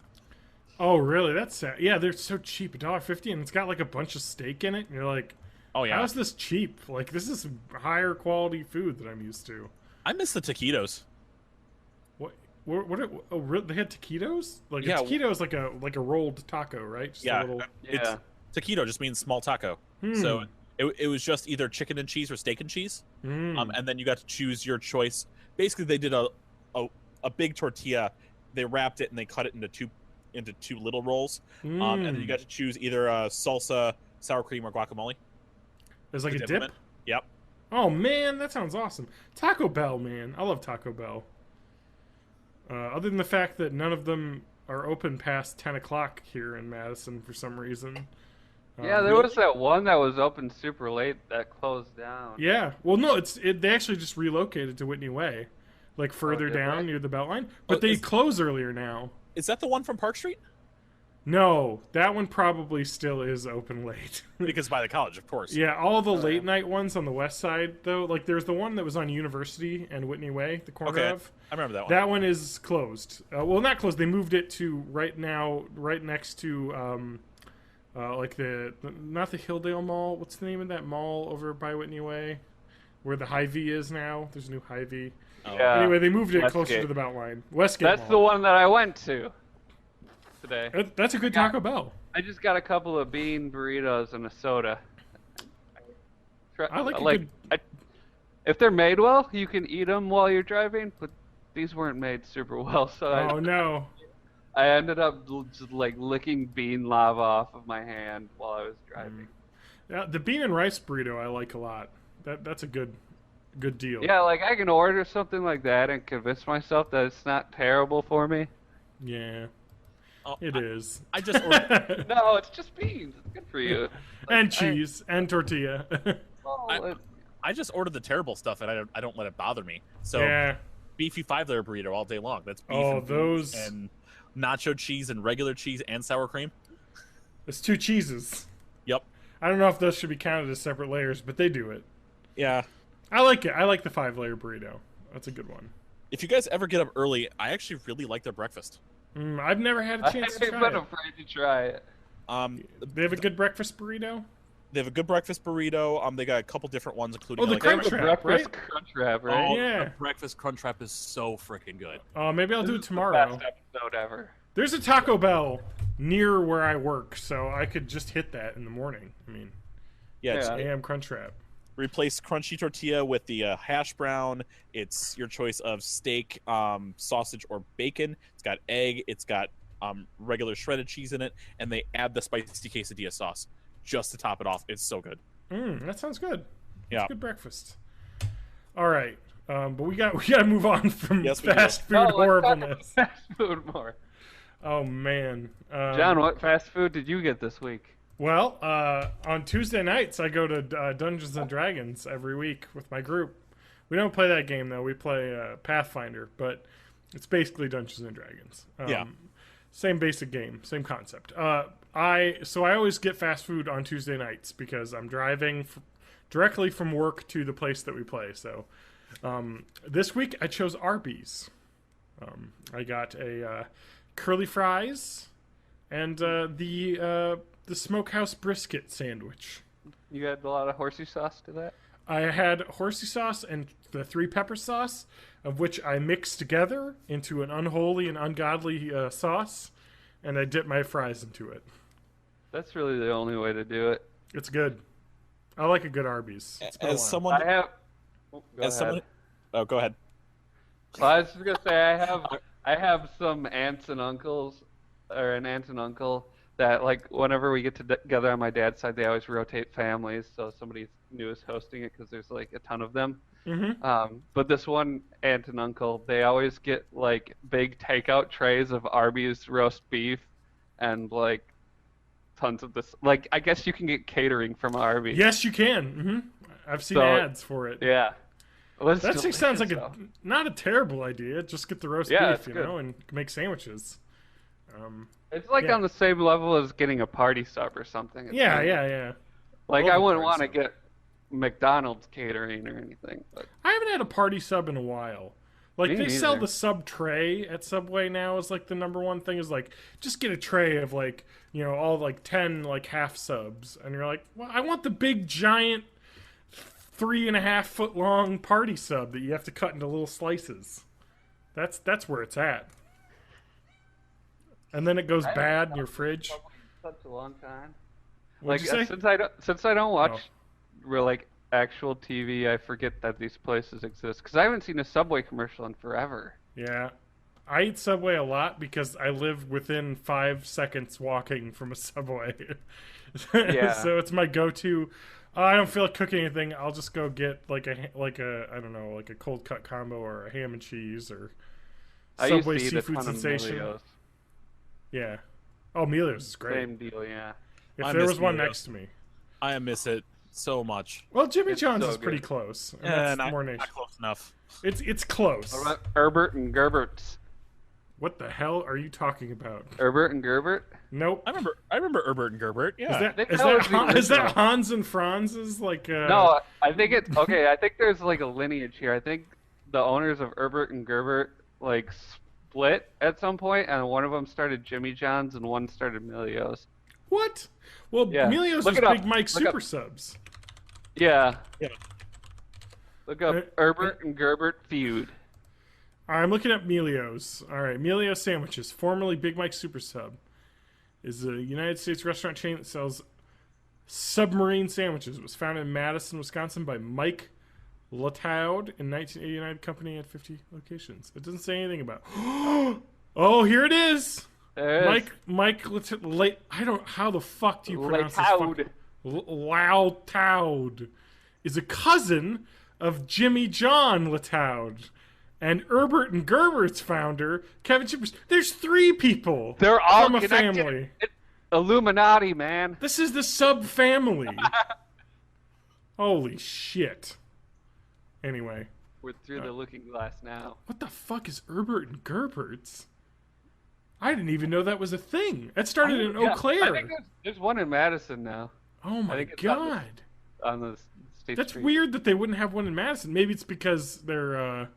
Oh, really? That's sad. Yeah, they're so cheap, $1.50, and it's got like a bunch of steak in it. And you're like, Oh yeah, how's this cheap? Like this is higher quality food than I'm used to. I miss the taquitos. They had taquitos? Like Yeah. a taquito is like a rolled taco, right? Just Yeah, a little... it's taquito just means small taco. So it was just either chicken and cheese or steak and cheese, and then you got to choose your choice. Basically, they did a big tortilla, they wrapped it and they cut it into two little rolls, and then you got to choose either salsa, sour cream, or guacamole. There's like a dip? in it. Yep. Oh man, that sounds awesome. Taco Bell, man. I love Taco Bell. Other than the fact that none of them are open past 10 o'clock here in Madison for some reason. Yeah, there was that one that was open super late that closed down. Yeah. Well, no, they actually just relocated to Whitney Way, like further did down they? near the Beltline. But they close earlier now. Is that the one from Park Street? No, that one probably still is open late. Because by the college, of course. Yeah, all the late night ones on the west side, though, like there's the one that was on University and Whitney Way, the corner Okay, of. I remember that one. That one is closed. Well, not closed. They moved it to right next to, like not the Hilldale Mall. What's the name of that mall over by Whitney Way, where the Hy-Vee is now? There's a new Hy-Vee. Yeah. Anyway, they moved it Westgate. closer to the Beltline. Westgate. That's Mall. the one that I went to today. That's a good Taco Bell. I just got a couple of bean burritos and a soda. I like a good... If they're made well, you can eat them while you're driving, but these weren't made super well, so Oh no. I ended up just like licking bean lava off of my hand while I was driving. Yeah, the bean and rice burrito I like a lot. That's a good deal. Yeah, like I can order something like that and convince myself that it's not terrible for me. Yeah. Oh, It is. I just ordered. No, it's just beans. It's good for you. And cheese and tortilla. Well, I just ordered the terrible stuff, and I don't let it bother me. So Yeah. beefy 5-layer burrito all day long. That's beef Oh, and those- beans and nacho cheese and regular cheese and sour cream. It's 2 cheeses. Yep. I don't know if those should be counted as separate layers, but they do it. Yeah. I like it. I like the 5-layer burrito. That's a good one. If you guys ever get up early, I actually really like their breakfast. I've never had a chance to I've try been it. afraid to try it. They have a good breakfast burrito? They have a good breakfast burrito. They got a couple different ones, including Oh, the like Crunch Wrap, Breakfast right? Crunch Wrap, right? Oh, Yeah. the breakfast crunch wrap is so freaking good. Maybe I'll do it The tomorrow. best episode ever. There's a Taco Bell near where I work, so I could just hit that in the morning. I mean, Yeah, it's Yeah. AM Crunch Wrap. replace crunchy tortilla with the hash brown. It's your choice of steak, sausage, or bacon. It's got egg. It's got regular shredded cheese in it, and they add the spicy quesadilla sauce just to top it off. It's so good. That sounds good. Yeah. Good breakfast. All right, but we got to move on from Yes, we do. fast food No, let's talk about horribleness. fast food more. Oh man, John, what fast food did you get this week? Well, on Tuesday nights I go to Dungeons and Dragons every week with my group. We don't play that game though. We play Pathfinder, but it's basically Dungeons and Dragons. Yeah. Same basic game, same concept. I always get fast food on Tuesday nights because I'm driving directly from work to the place that we play. So this week I chose Arby's. I got a curly fries and the smokehouse brisket sandwich. You had a lot of horsey sauce to that? I had horsey sauce and the 3-pepper sauce, of which I mixed together into an unholy and ungodly sauce, and I dipped my fries into it. That's really the only way to do it. It's good. I like a good Arby's. It's been a As while. someone, I have. Oh, go as ahead. someone, oh, go ahead. Well, I was just gonna say I have some aunts and uncles, or an aunt and uncle that like whenever we get together on my dad's side, they always rotate families, so somebody new is hosting it because there's like a ton of them. But this one aunt and uncle, they always get like big takeout trays of Arby's roast beef and like tons of this. Like I guess you can get catering from Arby's. Yes, you can. I've seen So, ads for it. Yeah. Well, it's That actually sounds like delicious, not a terrible idea. Just get the roast Yeah, beef, it's you good. know, and make sandwiches. It's like Yeah. on the same level as getting a party sub or something. It's Yeah, really- yeah. Like Love I a wouldn't party want to sub. get McDonald's catering or anything. But I haven't had a party sub in a while. Like Me they sell neither. the sub tray at Subway now is like the number one thing is like just get a tray of like, you know, all like 10 like half subs, and you're like, well, I want the big giant 3.5 foot long party sub that you have to cut into little slices. That's where it's at. And then it goes bad in your fridge. such a long time. What'd you say? Since I don't watch real like actual TV, I forget that these places exist because I haven't seen a Subway commercial in forever. Yeah. I eat Subway a lot because I live within 5 seconds walking from a Subway. Yeah. So it's my go-to. I don't feel like cooking anything. I'll just go get like a I don't know, like a cold cut combo or a ham and cheese or I used Subway to eat a seafood ton sensation. of Emilio's. Yeah. Oh, Emilio's is great. Same deal, yeah. If I there miss was one Emilio's. next to me. I miss it so much. Well, Jimmy It's John's so is pretty good. close. And Yeah, that's more nation. not close enough. It's close. What about Herbert and Gerbert's? What the hell are you talking about? Herbert and Gerbert? Nope. I remember Herbert and Gerbert. Yeah. Is that think is that that was the Han, is that original. Hans and Franz's like? No, I think it's okay. I think there's like a lineage here. I think the owners of Herbert and Gerbert like split at some point, and one of them started Jimmy John's and one started Emilio's. What? Well, Yeah. Emilio's Look was it up. Big Mike Look Super up. Subs. Yeah. Yeah. Look up Herbert and Gerbert feud. I'm looking at Emilio's. All right, Emilio's Sandwiches, formerly Big Mike Super Sub, is a United States restaurant chain that sells submarine sandwiches. It was founded in Madison, Wisconsin by Mike Lataud in 1989. The company had 50 locations. It doesn't say anything about. Oh, here it is. There it is. Mike Lataud. I don't. How the fuck do you pronounce this? Lataud. Lataud is a cousin of Jimmy John Lataud. And Herbert and Gerbert's founder, Kevin Chippers. There's 3 people They're all from a connected. family. It's Illuminati, man. This is the sub family. Holy shit. Anyway. We're through the looking glass now. What the fuck is Herbert and Gerbert's? I didn't even know that was a thing. That started in Eau Claire. I think there's one in Madison now. Oh my think it's god. On the State That's Street. weird that they wouldn't have one in Madison. Maybe it's because they're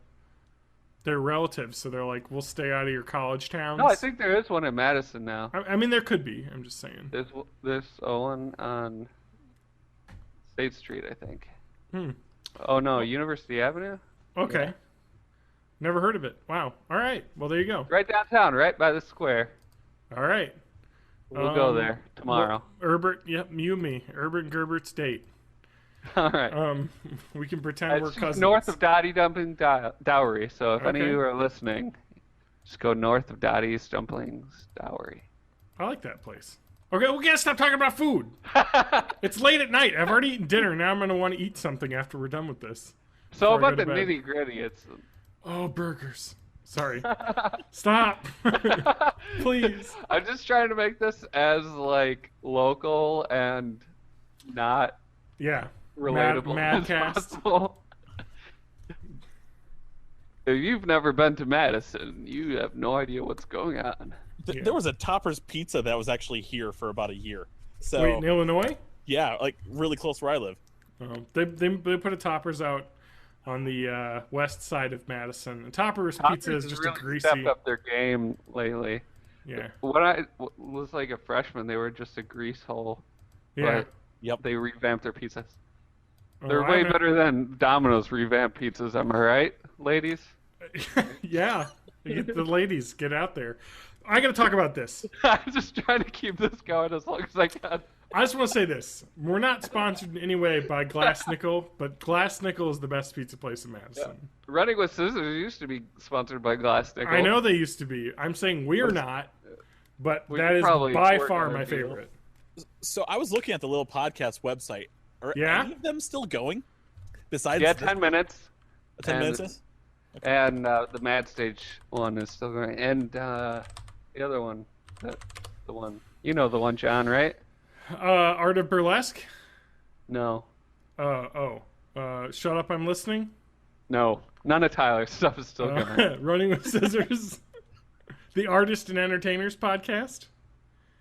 relatives, so they're like, we'll stay out of your college towns. No, I think there is one in Madison now. I mean, there could be. I'm just saying. There's one on State Street, I think. Hmm. Oh no, University Avenue? Okay. Yeah. Never heard of it. Wow. All right. Well, there you go. Right downtown, right by the square. All right. We'll go there tomorrow. Well, Herbert, yep, you and me. Herbert and Gerbert's date. All right. We can pretend we're It's cousins. north of Dottie Dumpling Dowry, so if any of Okay. you are listening, just go north of Dottie's Dumplings Dowry. I like that place. Okay, we gotta stop talking about food. It's late at night. I've already eaten dinner. Now I'm gonna want to eat something after we're done with this. So Before I about go the to bed. nitty gritty, it's Oh, burgers. Sorry. Stop. Please. I'm just trying to make this as like local and not Yeah. relatable as Madcast. possible. If you've never been to Madison, you have no idea what's going on. Yeah. There was a Topper's Pizza that was actually here for about a year. So Wait, in Illinois? yeah, like really close where I live. They put a Toppers out on the west side of Madison. And Toppers Pizza is Toppers just has a really greasy. stepped up their game lately. Yeah. When I was like a freshman, they were just a grease hole. Yeah. But Yep. they revamped their pizzas. Oh, They're I way haven't- better than Domino's revamped pizzas. Am I right, ladies? Yeah. The ladies, get out there. I gotta talk about this. I'm just trying to keep this going as long as I can. I just want to say this. We're not sponsored in any way by Glass Nickel, but Glass Nickel is the best pizza place in Madison. Running with Scissors used to be sponsored by Glass Nickel. I know they used to be. I'm saying we're not, but We that could is probably by work far on a my deal. favorite. So I was looking at the little podcast website. Are Yeah? any of them still going? Besides Yeah, this- 10 minutes. 10 and- minutes is? And the Mad Stage one is still going. And the other one, the one, you know the one, John, right? Art of Burlesque? No. Shut Up, I'm Listening? No. None of Tyler's stuff is still going. Running with Scissors? The Artist and Entertainers podcast?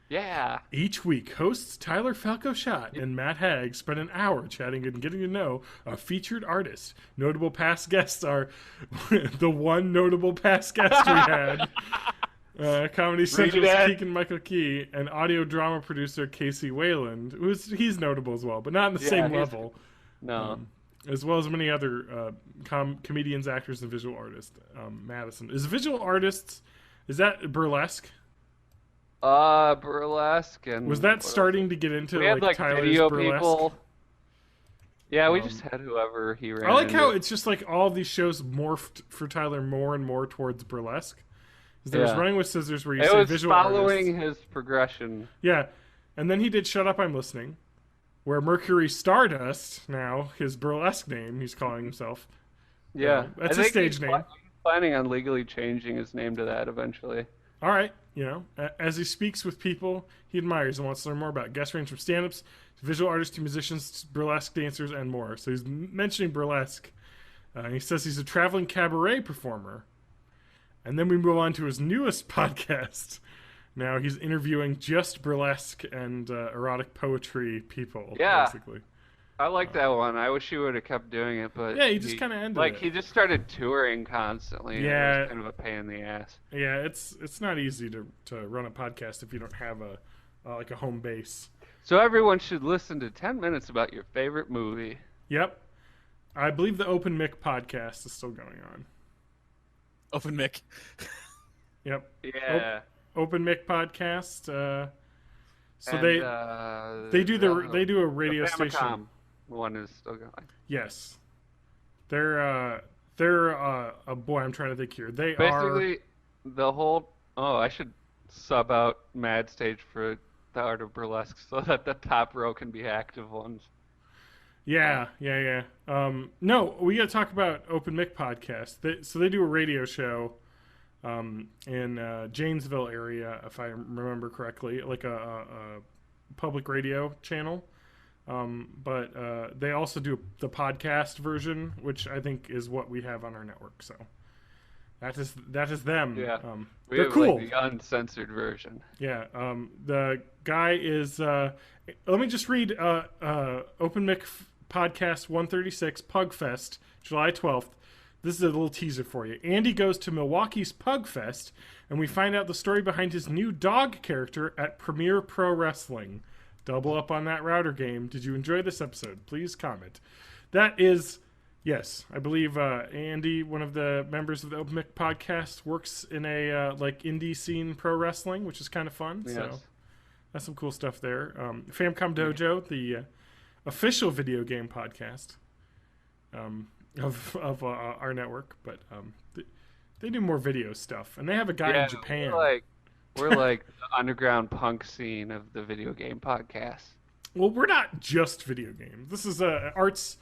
Yeah. Each week, hosts Tyler Falco Shot and Matt Hagg spend an hour chatting and getting to know a featured artist. Notable past guests are the one notable past guest we had, Comedy Central's it. Keegan Michael Key, and audio drama producer Casey Wayland. He's notable as well, but not on the same he's- level. No. As well as many other comedians, actors, and visual artists. Madison. Is visual artists, is that burlesque? Burlesque and Was that starting to get into we had like Tyler's video burlesque? people. Yeah, we just had whoever he ran. I like how into. it's just like all of these shows morphed for Tyler more and more towards burlesque. 'Cause there was Yeah. Running with Scissors where you It say was visual following artists. his progression. Yeah, and then he did Shut Up, I'm Listening, where Mercury Stardust, now his burlesque name, he's calling himself. Yeah, that's I his think stage he's name. planning on legally changing his name to that eventually. All right, as he speaks with people he admires and wants to learn more about. Guest range from stand-ups to visual artists to musicians, to burlesque dancers, and more. So he's mentioning burlesque. He says he's a traveling cabaret performer. And then we move on to his newest podcast. Now he's interviewing just burlesque and erotic poetry people, Yeah. basically. I like that one. I wish he would have kept doing it, but Yeah, he just kinda ended like it. he just started touring constantly. And it Yeah. was kind of a pain in the ass. Yeah, it's not easy to run a podcast if you don't have a like a home base. So everyone should listen to 10 minutes about your favorite movie. Yep. I believe the Open Mic podcast is still going on. Open mic. Yep. Yeah. Open Mic podcast. So And, they do a radio the station. Famicom one is still going. Yes. They're a boy. I'm trying to think here. They are. Basically, the whole. Oh, I should sub out Mad Stage for the Art of Burlesque so that the top row can be active ones. Yeah. No, we got to talk about Open Mic podcast. So they do a radio show in Janesville area, if I remember correctly, like a public radio channel. But they also do the podcast version, which I think is what we have on our network. So that is them. Yeah. We They're have cool. like the uncensored version. Yeah. The guy is. Let me just read. Open Mic Podcast 136 Pugfest, July 12th. This is a little teaser for you. Andy goes to Milwaukee's Pugfest, and we find out the story behind his new dog character at Premier Pro Wrestling. Double up on that router game. Did you enjoy this episode? Please comment. That is, yes, I believe Andy, one of the members of the Open Mic Podcast, works in a like indie scene pro wrestling, which is kind of fun. Yes. So that's some cool stuff there. Famicom Dojo, the official video game podcast of our network, but they do more video stuff, and they have a guy in Japan. We're like the underground punk scene of the video game podcast. Well, we're not just video games. This is arts,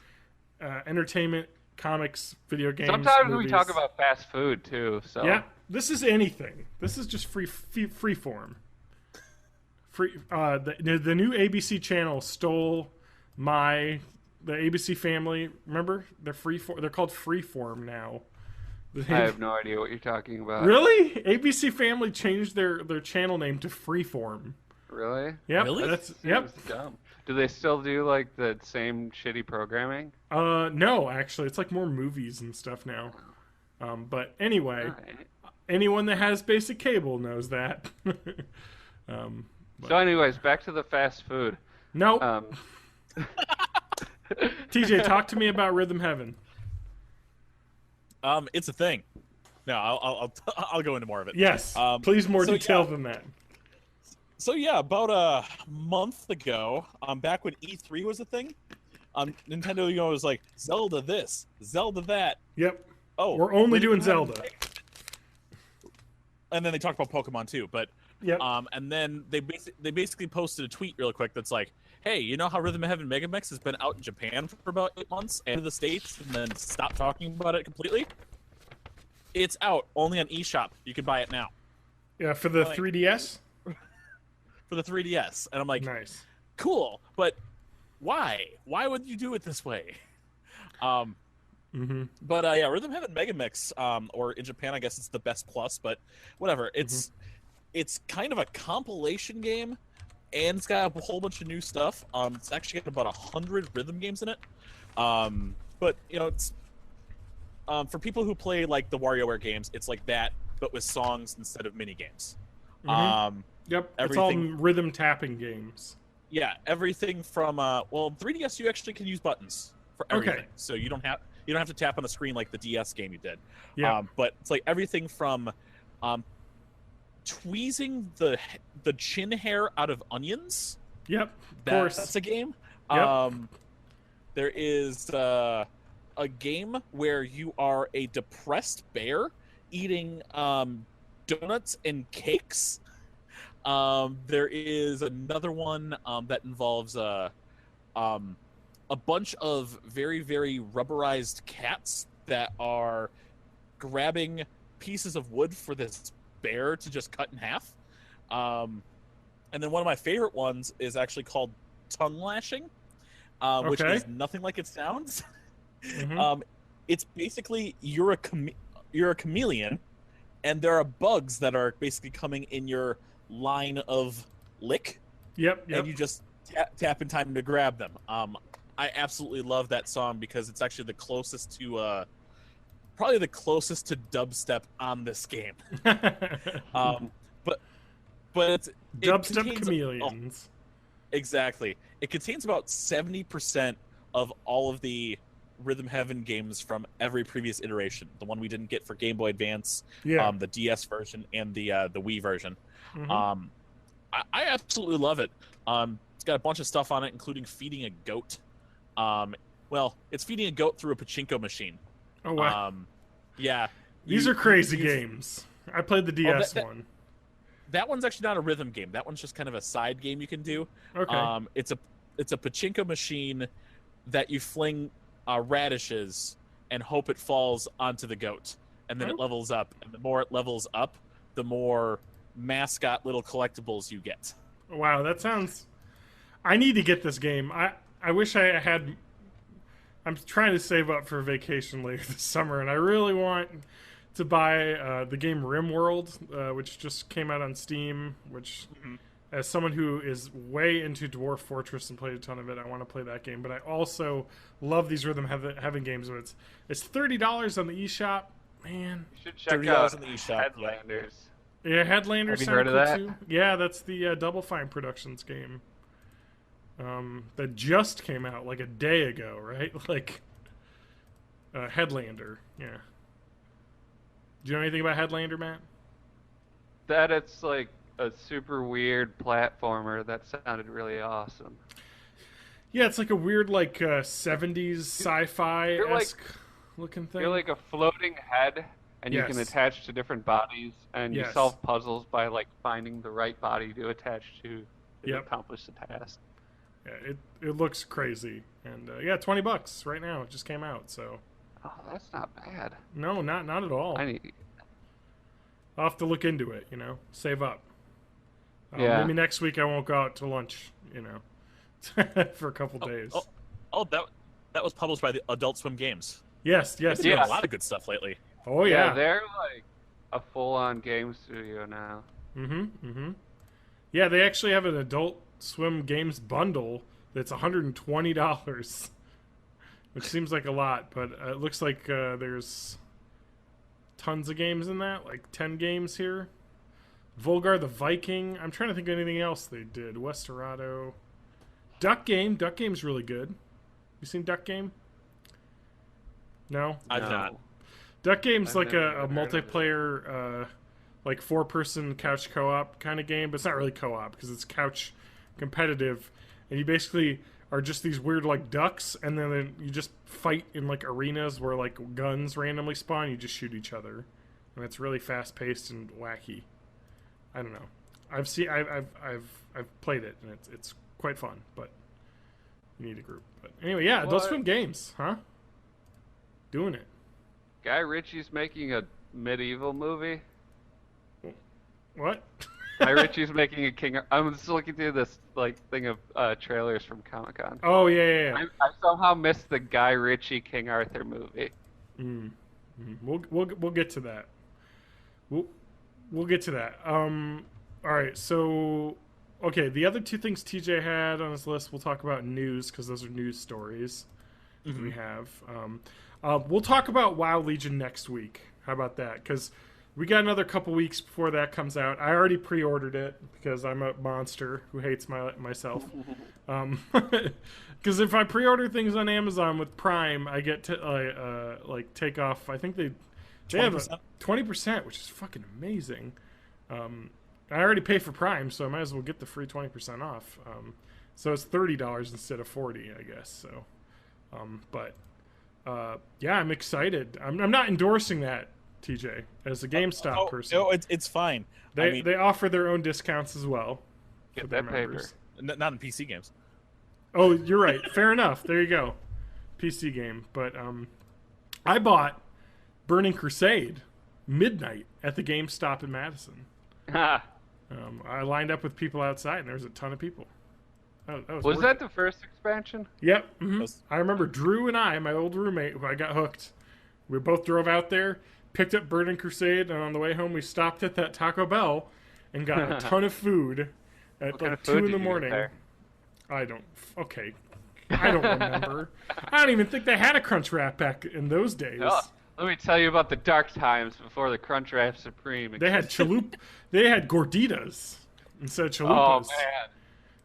entertainment, comics, video games. Sometimes movies. we talk about fast food too. So Yeah, this is anything. This is just free form. The new ABC channel stole the ABC family. Remember, they're They're called Freeform now. I have no idea what you're talking about. Really? ABC Family changed their channel name to Freeform. Really? Yep. Really? Yep. It's dumb. Do they still do like the same shitty programming? No, actually, it's like more movies and stuff now. But anyway, Alright. anyone that has basic cable knows that. So, anyways, back to the fast food. Nope. Um, TJ, talk to me about Rhythm Heaven. It's a thing. No, I'll go into more of it. Yes, please more detail than that. So yeah, about a month ago, back when E3 was a thing, Nintendo, was like Zelda this, Zelda that. Yep. Oh, we're only doing Zelda. And then they talked about Pokemon too, but Yep. and then they basically posted a tweet real quick that's like, hey, you know how Rhythm Heaven Megamix has been out in Japan for about 8 months and in the States and then stopped talking about it completely? It's out only on eShop. You can buy it now. Yeah, for the like- 3DS. For the 3DS. And I'm like, Nice. cool, but why? Why would you do it this way? But yeah, Rhythm Heaven Megamix, or in Japan, I guess it's the Best Plus, but whatever. It's kind of a compilation game, and it's got a whole bunch of new stuff. It's actually got about 100 rhythm games in it. But it's for people who play like the WarioWare games, it's like that, but with songs instead of mini games. Yep. It's all rhythm tapping games. Yeah, everything from 3DS you actually can use buttons for everything. Okay. So you don't have to tap on the screen like the DS game you did. Yeah. But it's like everything from tweezing the chin hair out of onions. Yep. Of course. That's a game. Yep. There is a game where you are a depressed bear eating donuts and cakes. There is another one that involves a bunch of very, very rubberized cats that are grabbing pieces of wood for this bear to just cut in half. And then one of my favorite ones is actually called tongue lashing, which is nothing like it sounds. It's basically you're a chameleon, and there are bugs that are basically coming in your line of lick. Yep. And you just tap in time to grab them. I absolutely love that song because it's actually the closest to probably the closest to dubstep on this game. But it Dubstep contains- chameleons. Exactly. It contains about 70% of all of the Rhythm Heaven games from every previous iteration. The one we didn't get for Game Boy Advance, the DS version, and the Wii version. I absolutely love it. It's got a bunch of stuff on it, including feeding a goat. It's feeding a goat through a pachinko machine. Oh, wow. Yeah. These are crazy games. I played the DS one. That one's actually not a rhythm game. That one's just kind of a side game you can do. Okay. It's a pachinko machine that you fling radishes and hope it falls onto the goat, and then it levels up. And the more it levels up, the more mascot little collectibles you get. Wow, that sounds... I need to get this game. I I wish I had. I'm trying to save up for a vacation later this summer, and I really want to buy the game RimWorld, which just came out on Steam. Which, as someone who is way into Dwarf Fortress and played a ton of it, I want to play that game. But I also love these rhythm heaven games. It's $30 on the eShop. Man, You should check $30 out on the eShop, yeah. Headlanders. yeah, Headlanders. Have you sound heard of cool that? Too. Yeah, that's the Double Fine Productions game. That just came out like a day ago, right? Like Headlander. Yeah. Do you know anything about Headlander, Matt? That it's like a super weird platformer that sounded really awesome. Yeah, it's like a weird, like 70s sci-fi esque looking thing. You're like a floating head, and you can Yes. attach to different bodies, and you Yes. solve puzzles by like finding the right body to attach to Yep. accomplish the task. Yeah, it looks crazy, and yeah, $20 right now. It just came out, so Oh, that's not bad. no, not at all. I need. I'll have to look into it. Save up. Yeah. Maybe next week I won't go out to lunch. For a couple days. That was published by the Adult Swim Games. Yes. They've been doing Yeah. a lot of good stuff lately. Oh Yeah, yeah. they're like a full-on game studio now. Yeah, they actually have an Adult Swim Games bundle that's $120, which seems like a lot, but it looks like there's tons of games in that, like 10 games here. Volgar the Viking. I'm trying to think of anything else they did. Westerado. Duck Game. Duck Game's really good. You seen Duck Game? No? I've No. not. Duck Game's I've like never a even heard of it. multiplayer, like 4-person couch co-op kind of game, but it's not really co-op because it's couch competitive, and you basically are just these weird like ducks, and then you just fight in like arenas where like guns randomly spawn. You just shoot each other, and it's really fast paced and wacky. I don't know. I've played it, and it's quite fun, but you need a group. But anyway, yeah, Adult What? Swim Games, huh? Doing it. Guy Ritchie's making a medieval movie. What? Guy Ritchie's making a King. I'm just looking through this like thing of trailers from Comic-Con. Oh yeah. I somehow missed the Guy Ritchie King Arthur movie. We'll get to that. We'll get to that. All right. So, okay, the other two things TJ had on his list, we'll talk about news because those are news stories that we have. We'll talk about WoW Legion next week. How about that? Because we got another couple weeks before that comes out. I already pre-ordered it because I'm a monster who hates myself. Because if I pre-order things on Amazon with Prime, I get to like take off. I think they have 20%, which is fucking amazing. I already pay for Prime, so I might as well get the free 20% off. So it's $30 instead of $40, I guess. So, yeah, I'm excited. I'm not endorsing that, TJ, as a GameStop person. No, it's fine. They offer their own discounts as well. Get for their that paper. members. Not in PC games. Oh, you're right. Fair enough. There you go. PC game. But I bought Burning Crusade midnight at the GameStop in Madison. I lined up with people outside, and there was a ton of people. That was Was worth that the first expansion? Yep. Mhm. Was- I remember Drew and I, my old roommate, who I got hooked. We both drove out there, picked up Burning Crusade, and on the way home we stopped at that Taco Bell and got a ton of food at What kind like of 2 food in did the you get morning. there? I don't. Okay. I don't remember. I don't even think they had a Crunch Wrap back in those days. Oh, let me tell you about the dark times before the Crunchwrap Supreme. They had They had gorditas instead of Oh chalupas. man,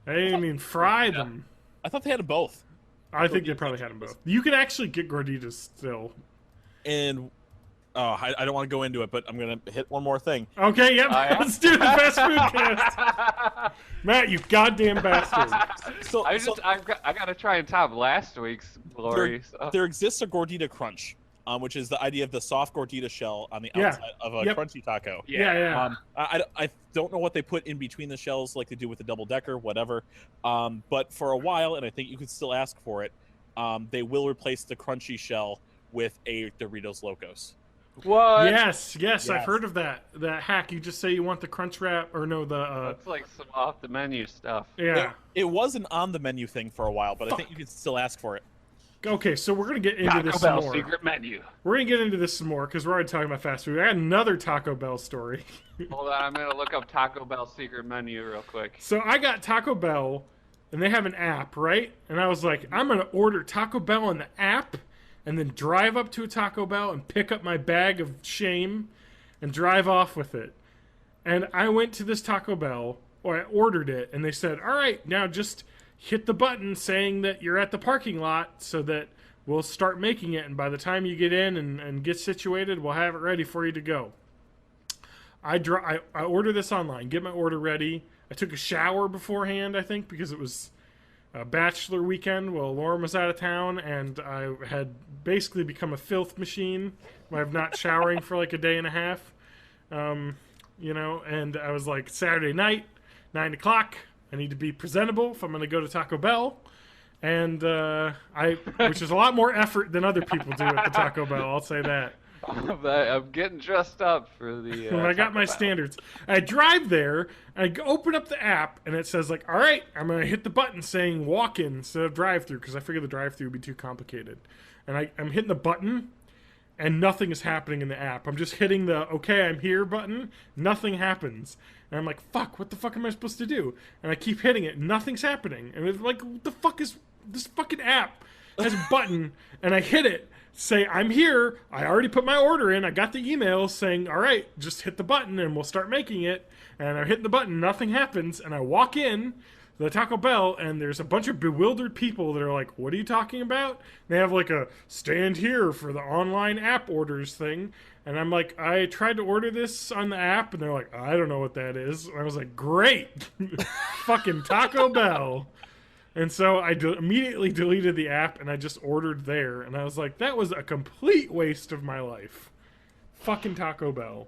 They didn't even fry them. I thought they had them both. I think they probably had them both. You can actually get gorditas still. And I don't want to go into it, but I'm gonna hit one more thing. Okay, yep. yeah? Let's do the fast food cast. Matt, you goddamn bastard. So, I gotta try and top last week's glory. So. there exists a gordita crunch, which is the idea of the soft gordita shell on the Yeah. outside of a Yep. crunchy taco. Yeah. I don't know what they put in between the shells, like they do with the double decker, whatever. But for a while, and I think you could still ask for it, they will replace the crunchy shell with a Doritos Locos. What? Yes, I've Yes. heard of that hack. You just say you want the crunch wrap, or no, the That's like some off the menu stuff. yeah. It was an on the menu thing for a while, but I think you can still ask for it. Okay, so we're gonna get into Taco this some Bell more. secret menu. We're gonna get into this some more because we're already talking about fast food. I got another Taco Bell story. Hold on, I'm gonna look up Taco Bell secret menu real quick. So I got Taco Bell, and they have an app, right? And I was like, I'm gonna order Taco Bell on the app, and then drive up to a Taco Bell and pick up my bag of shame, and drive off with it. And I went to this Taco Bell, or I ordered it, and they said, all right, now just hit the button saying that you're at the parking lot so that we'll start making it, and by the time you get in and get situated, we'll have it ready for you to go. I order this online, get my order ready. I took a shower beforehand, I think, because it was a bachelor weekend while Lauren was out of town, and I had basically become a filth machine. I'm not showering for like a day and a half, and I was like, Saturday night, 9 o'clock, I need to be presentable if I'm going to go to Taco Bell. And which is a lot more effort than other people do at the Taco Bell, I'll say that. I'm getting dressed up for the. I got my standards. I drive there, I open up the app, and it says like, all right, I'm going to hit the button saying walk-in instead of drive-through, because I figured the drive-through would be too complicated. And I'm hitting the button, and nothing is happening in the app. I'm just hitting the okay, I'm here button, nothing happens. And I'm like, fuck, what the fuck am I supposed to do? And I keep hitting it, nothing's happening. And it's like, what the fuck is this fucking app? It has a button, and I hit it, say, I'm here, I already put my order in, I got the email saying, all right, just hit the button and we'll start making it. And I hit the button, nothing happens, and I walk in the Taco Bell, and there's a bunch of bewildered people that are like, what are you talking about? They have like a stand here for the online app orders thing. And I'm like, I tried to order this on the app, and they're like, I don't know what that is. And I was like, great. Fucking Taco Bell. And so I immediately deleted the app, and I just ordered there. And I was like, that was a complete waste of my life. Fucking Taco Bell.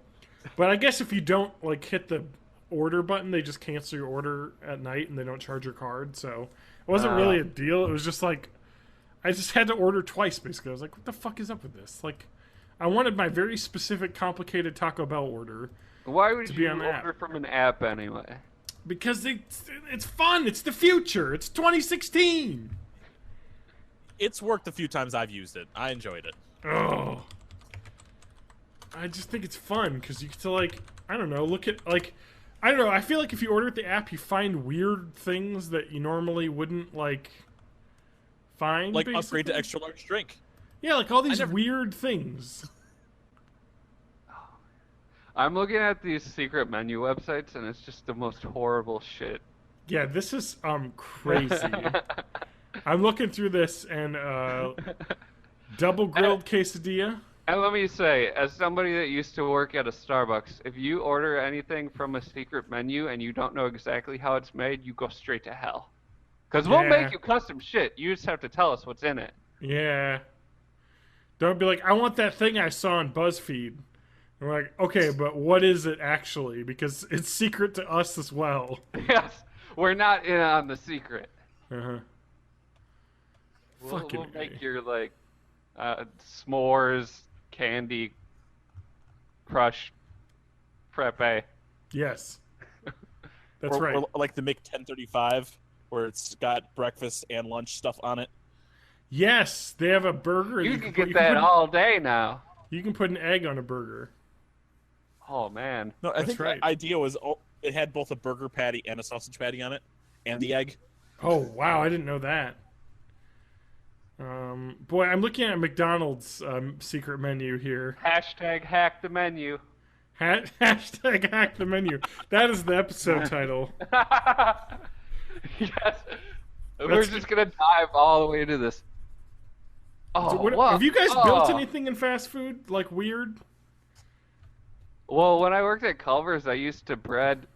But I guess if you don't like hit the order button, they just cancel your order at night, and they don't charge your card. So it wasn't really a deal. It was just like, I just had to order twice, basically. I was like, what the fuck is up with this? Like, I wanted my very specific, complicated Taco Bell order. Why would to be you on the order from an app anyway? Because it's fun. It's the future. It's 2016. It's worked a few times I've used it. I enjoyed it. Oh. I just think it's fun because you get to, like, I don't know, look at, like, I don't know. I feel like if you order at the app, you find weird things that you normally wouldn't, like, find. Like basically. upgrade to extra large drink. Yeah, like all these weird things. I'm looking at these secret menu websites, and it's just the most horrible shit. Yeah, this is crazy. I'm looking through this, and double grilled quesadilla. And let me say, as somebody that used to work at a Starbucks, if you order anything from a secret menu and you don't know exactly how it's made, you go straight to hell. Because we'll make you custom shit. You just have to tell us what's in it. Yeah. Don't be like, I want that thing I saw on BuzzFeed. And we're like, okay, but what is it actually? Because it's secret to us as well. Yes, we're not in on the secret. Uh-huh. We'll make your, like, s'mores, candy, crush, crepe. Yes. That's or, right. Or like the Mick 1035, where it's got breakfast and lunch stuff on it. Yes, they have a burger. You can get that all day now. You can put an egg on a burger. Oh, man. No, I think right. the idea was it had both a burger patty and a sausage patty on it, and the egg. Oh, wow, I didn't know that. Boy, I'm looking at McDonald's secret menu here. Hashtag hack the menu. Hashtag hack the menu. That is the episode title. Yes. We're just going to dive all the way into this. Oh, So have you guys built anything in fast food, like weird? Well, when I worked at Culver's, I used to bread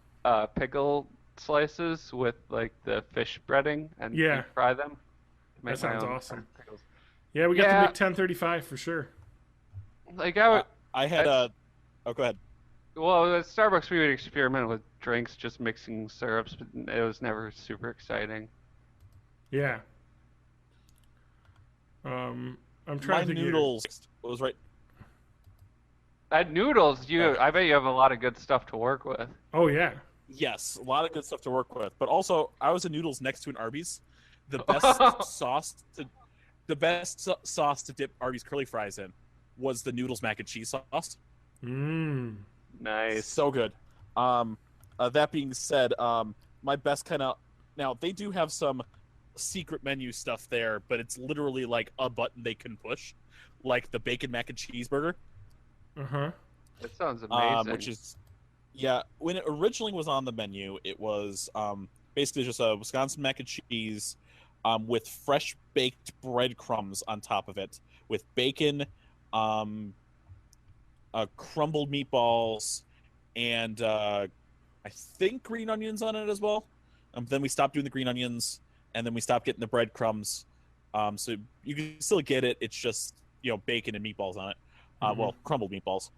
pickle slices with like the fish breading and deep fry them. That sounds awesome. Pickles. Yeah, we got the Mick 1035 for sure. Like I had a. Oh, go ahead. Well, at Starbucks we would experiment with drinks, just mixing syrups, but it was never super exciting. Yeah. I'm trying My to think. noodles was right. At Noodles, I bet you have a lot of good stuff to work with. Oh yeah. Yes, a lot of good stuff to work with. But also, I was at Noodles next to an Arby's. The best sauce to dip Arby's curly fries in was the Noodles mac and cheese sauce. Nice. So good. That being said, my best kind of now they do have some secret menu stuff there, but it's literally like a button they can push, like the bacon mac and cheeseburger. That sounds amazing. Which is, yeah, when it originally was on the menu, it was basically just a Wisconsin mac and cheese with fresh baked breadcrumbs on top of it, with bacon, crumbled meatballs, and I think green onions on it as well. Then we stopped doing the green onions, and then we stopped getting the breadcrumbs. So you can still get it. It's just, bacon and meatballs on it. Well, crumbled meatballs.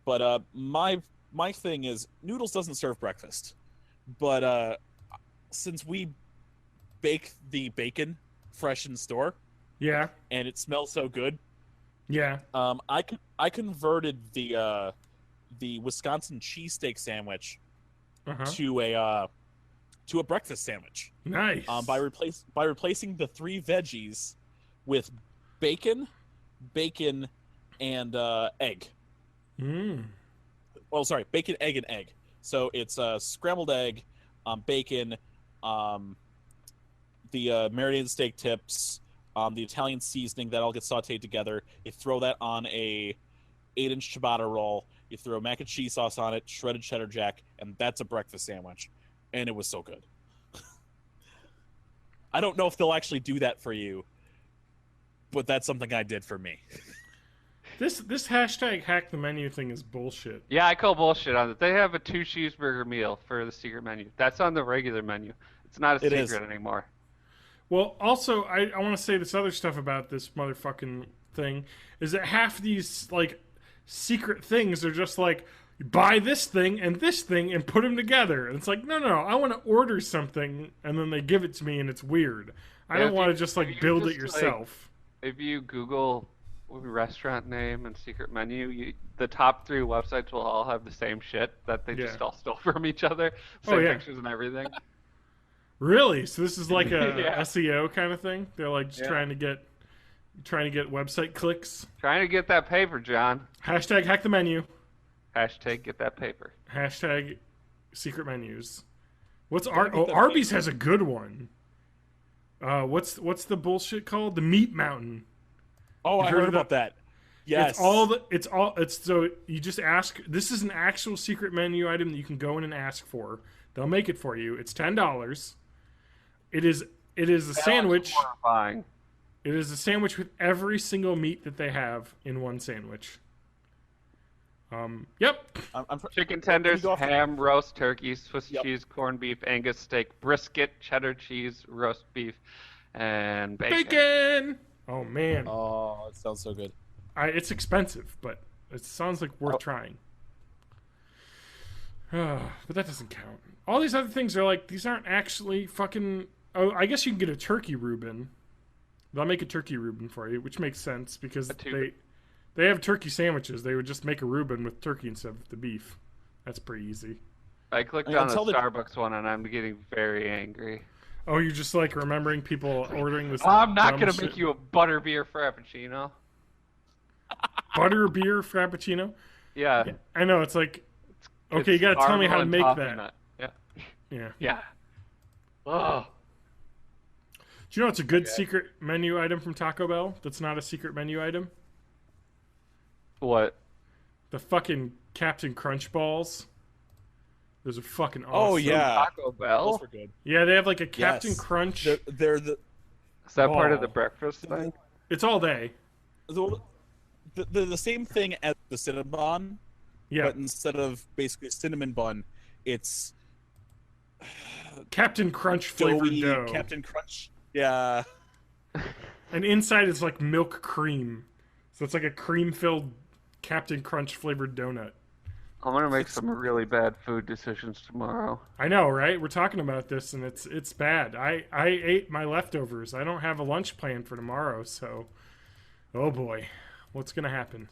But my thing is, Noodles doesn't serve breakfast. But since we bake the bacon fresh in store, Yeah. and it smells so good, Yeah. I converted the Wisconsin cheesesteak sandwich to a breakfast sandwich. Nice. By replacing the 3 veggies with bacon, and egg. Well, sorry, bacon, egg, and egg. So it's scrambled egg, bacon, the marinated steak tips, the Italian seasoning that all gets sauteed together. You throw that on a 8-inch ciabatta roll. You throw mac and cheese sauce on it, shredded cheddar jack, and that's a breakfast sandwich. And it was so good. I don't know if they'll actually do that for you, but that's something I did for me. This hashtag hack the menu thing is bullshit. Yeah, I call bullshit on it. They have a 2 cheeseburger meal for the secret menu. That's on the regular menu. It's not a secret anymore. Well, also, I want to say this other stuff about this motherfucking thing is that half these, like, secret things are just like, buy this thing and put them together. And it's like, no, I want to order something, and then they give it to me, and it's weird. I don't want to just, like, build it yourself. Like, if you Google restaurant name and secret menu, the top 3 websites will all have the same shit that they just all stole from each other. Same pictures and everything. Really? So this is like a SEO kind of thing? They're like just trying to get website clicks. Trying to get that paper, John. Hashtag hack the menu. Hashtag get that paper. Hashtag secret menus. Arby's has a good one. What's the bullshit called? The Meat Mountain. Oh, I heard about that. Yes. So you just ask. This is an actual secret menu item that you can go in and ask for. They'll make it for you. It's $10. It is a sandwich. Horrifying. It is a sandwich with every single meat that they have in one sandwich. Yep. Chicken tenders, ham, roast turkey, Swiss cheese, corned beef, Angus steak, brisket, cheddar cheese, roast beef, and bacon. Oh man. Oh, it sounds so good. It's expensive, but it sounds like worth trying. But that doesn't count. All these other things are like, these aren't actually fucking... Oh, I guess you can get a turkey Reuben. They'll make a turkey Reuben for you, which makes sense because they have turkey sandwiches. They would just make a Reuben with turkey instead of the beef. That's pretty easy. I clicked on the Starbucks one and I'm getting very angry. Oh, you're just like remembering people ordering this. I'm not going to make you a butterbeer frappuccino. Butterbeer frappuccino? Yeah. I know, it's like... Okay, you gotta tell me how to make that. Yeah. Oh. Do you know it's a good secret menu item from Taco Bell that's not a secret menu item? What? The fucking Captain Crunch balls. Those are fucking awesome. Oh, yeah. Taco Bell? Those were good. Yeah, they have like a Captain Crunch. They're the... Is that part of the breakfast thing? It's all day. The same thing as the Cinnabon. Yeah. But instead of basically cinnamon bun, it's Captain Crunch flavored dough. Captain Crunch. Yeah. And inside is like milk cream. So it's like a cream-filled Captain Crunch flavored donut. I'm gonna make some really bad food decisions tomorrow. I know, right? We're talking about this, and it's bad. I ate my leftovers. I don't have a lunch plan for tomorrow, so oh boy, what's gonna happen?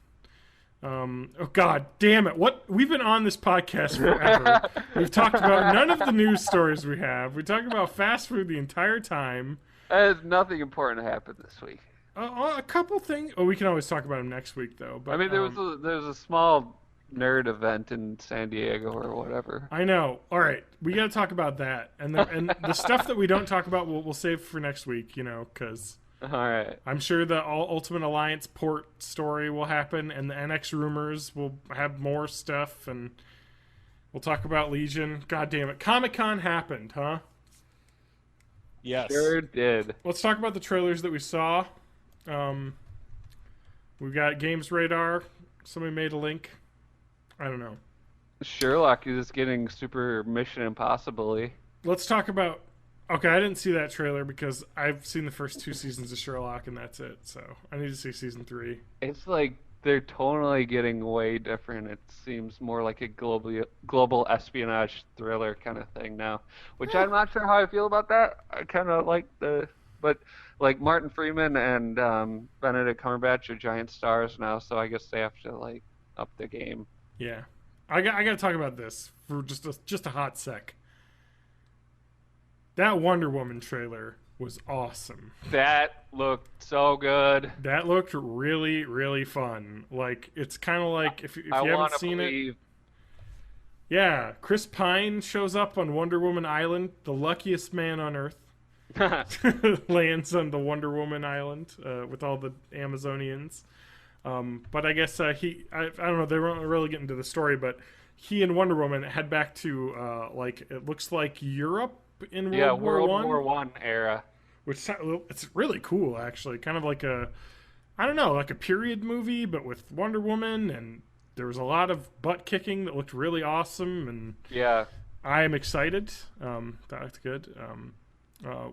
Oh god damn it. What we've been on this podcast forever. We've talked about none of the news stories we have. We talked about fast food the entire time. There's nothing important happened this week. A couple things. Oh, we can always talk about them next week though. But I mean, there was a small nerd event in San Diego or whatever. I know. All right, we got to talk about that, and the stuff that we don't talk about, we'll save for next week. You know, because All right. I'm sure the Ultimate Alliance port story will happen, and the NX rumors will have more stuff, and we'll talk about Legion. God damn it, Comic-Con happened, huh? Yes. Sure did. Let's talk about the trailers that we saw. We've got Games Radar. Somebody made a link. I don't know. Sherlock is getting super Mission Impossible-y. Let's talk about... Okay, I didn't see that trailer because I've seen the first 2 seasons of Sherlock, and that's it. So I need to see season 3. It's like they're tonally getting way different. It seems more like a global espionage thriller kind of thing now, which I'm not sure how I feel about that. I kind of like but like Martin Freeman and Benedict Cumberbatch are giant stars now, so I guess they have to like up the game. Yeah, I got to talk about this for just a hot sec. That Wonder Woman trailer was awesome. That looked so good. That looked really, really fun. Like, it's kind of like, if you haven't seen it... Yeah, Chris Pine shows up on Wonder Woman Island, the luckiest man on Earth. Lands on the Wonder Woman Island with all the Amazonians. But I guess I don't know, they weren't really getting into the story, but he and Wonder Woman head back to, like, it looks like Europe in World War One era. Which it's really cool, actually. Kind of like a, I don't know, like a period movie, but with Wonder Woman, and there was a lot of butt kicking that looked really awesome, and yeah, I am excited. That looked good.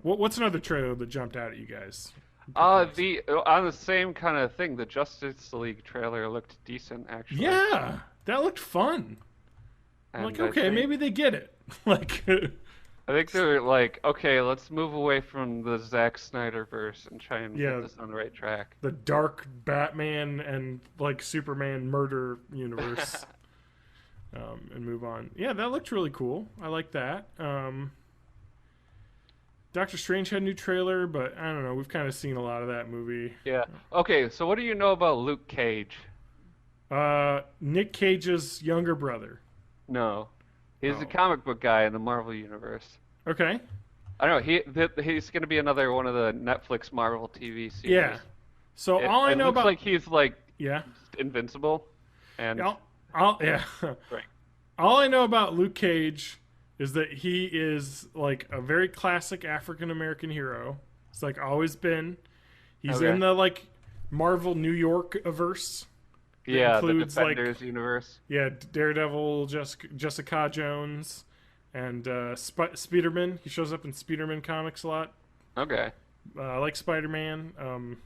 What's another trailer that jumped out at you guys? On the same kind of thing, the Justice League trailer looked decent, actually. Yeah, that looked fun. I'm like, okay, maybe they get it. Like. I think they're like, okay, let's move away from the Zack Snyder verse and try and get this on the right track. The dark Batman and like Superman murder universe, and move on. Yeah, that looked really cool. I like that. Doctor Strange had a new trailer, but I don't know. We've kind of seen a lot of that movie. Yeah. Okay, so what do you know about Luke Cage? Nick Cage's younger brother. No. He's a comic book guy in the Marvel Universe. Okay. I don't know. He's going to be another one of the Netflix Marvel TV series. Yeah. So all I know about... It looks like he's like yeah, invincible. And yeah. Right. All I know about Luke Cage is that he is like a very classic African American hero. It's like always been. He's in the like Marvel New York averse. Yeah, includes, the Defenders universe. Yeah, Daredevil, Jessica Jones, and Spider-Man. He shows up in Spider-Man comics a lot. Okay. I like Spider-Man.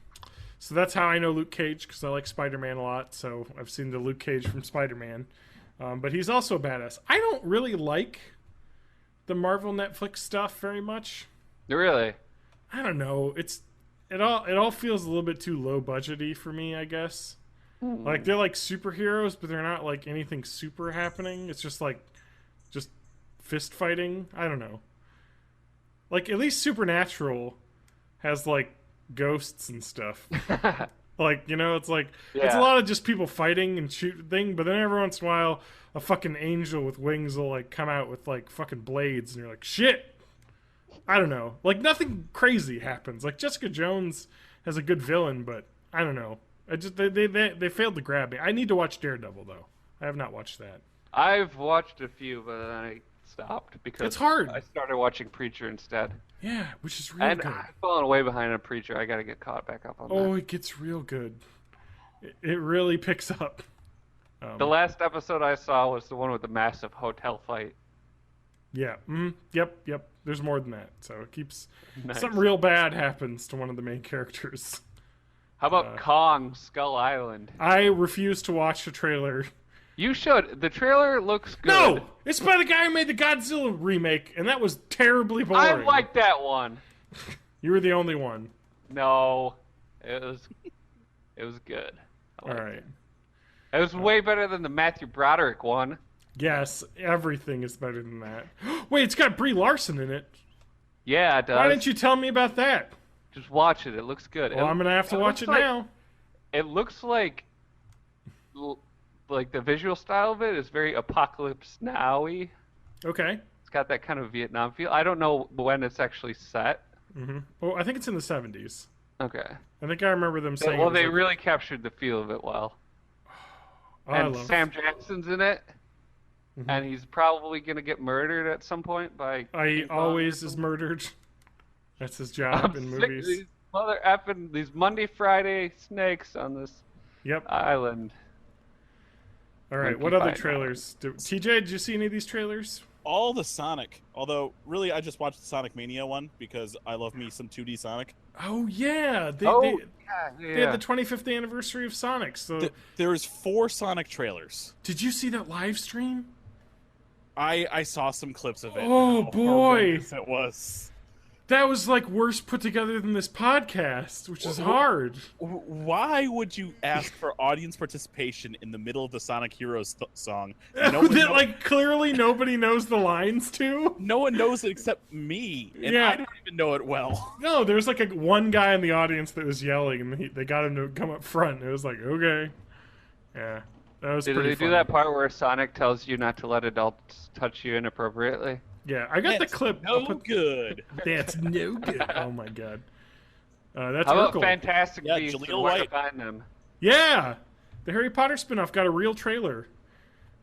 So that's how I know Luke Cage, because I like Spider-Man a lot. So I've seen the Luke Cage from Spider-Man. But he's also a badass. I don't really like the Marvel Netflix stuff very much. Really? I don't know. It all feels a little bit too low budgety for me, I guess. Like, they're like superheroes, but they're not like anything super happening. It's just like fist fighting. I don't know. Like, at least Supernatural has like ghosts and stuff. Like, you know, it's like it's a lot of just people fighting and shooting thing, but then every once in a while a fucking angel with wings will like come out with like fucking blades, and you're like, shit. I don't know. Like, nothing crazy happens. Like, Jessica Jones has a good villain, but I don't know. They failed to grab me. I need to watch Daredevil though. I have not watched that. I've watched a few, but then I stopped because it's hard. I started watching Preacher instead. Yeah, which is real good. I've fallen way behind on Preacher. I got to get caught back up on that. Oh, it gets real good. It really picks up. The last episode I saw was the one with the massive hotel fight. Yeah. Yep. There's more than that. So it keeps Nice. something real bad happens to one of the main characters. How about Kong Skull Island? I refuse to watch the trailer. You should. The trailer looks good. No! It's by the guy who made the Godzilla remake, and that was terribly boring. I like that one. You were the only one. No, it was good. All right. It was way better than the Matthew Broderick one. Yes, everything is better than that. Wait, it's got Brie Larson in it. Yeah, it does. Why didn't you tell me about that? Just watch it. It looks good. Well, I'm gonna have to watch it now. It looks like the visual style of it is very Apocalypse Now-y. Okay. It's got that kind of Vietnam feel. I don't know when it's actually set. Mm-hmm. Well, I think it's in the 70s. Okay. I think I remember them saying. Well, they really captured the feel of it well. Oh, And Sam Jackson's in it. Mm-hmm. And he's probably going to get murdered at some point by... He always is murdered. That's his job in sick movies. of these mother effing, these Monday, Friday snakes on this island. All right, what other trailers? TJ, did you see any of these trailers? All the Sonic. Although, really, I just watched the Sonic Mania one because I love me some 2D Sonic. Oh, yeah. They had the 25th anniversary of Sonic. So There's 4 Sonic trailers. Did you see that live stream? I saw some clips of it. Oh, boy. It was. That was like worse put together than this podcast, which is hard. Why would you ask for audience participation in the middle of the Sonic Heroes song? Like clearly nobody knows the lines to. No one knows it except me, and I don't even know it well. No, there's like one guy in the audience that was yelling, and they got him to come up front. It was like, okay, yeah, that was. Did pretty they funny. do that part where Sonic tells you not to let adults touch you inappropriately? Yeah, I got the clip. Good. That's no good. Oh my god. That's How about Urkel. Fantastic Yeah, Beasts Jaleel and Where to White. Find Them? Yeah, the Harry Potter spinoff got a real trailer.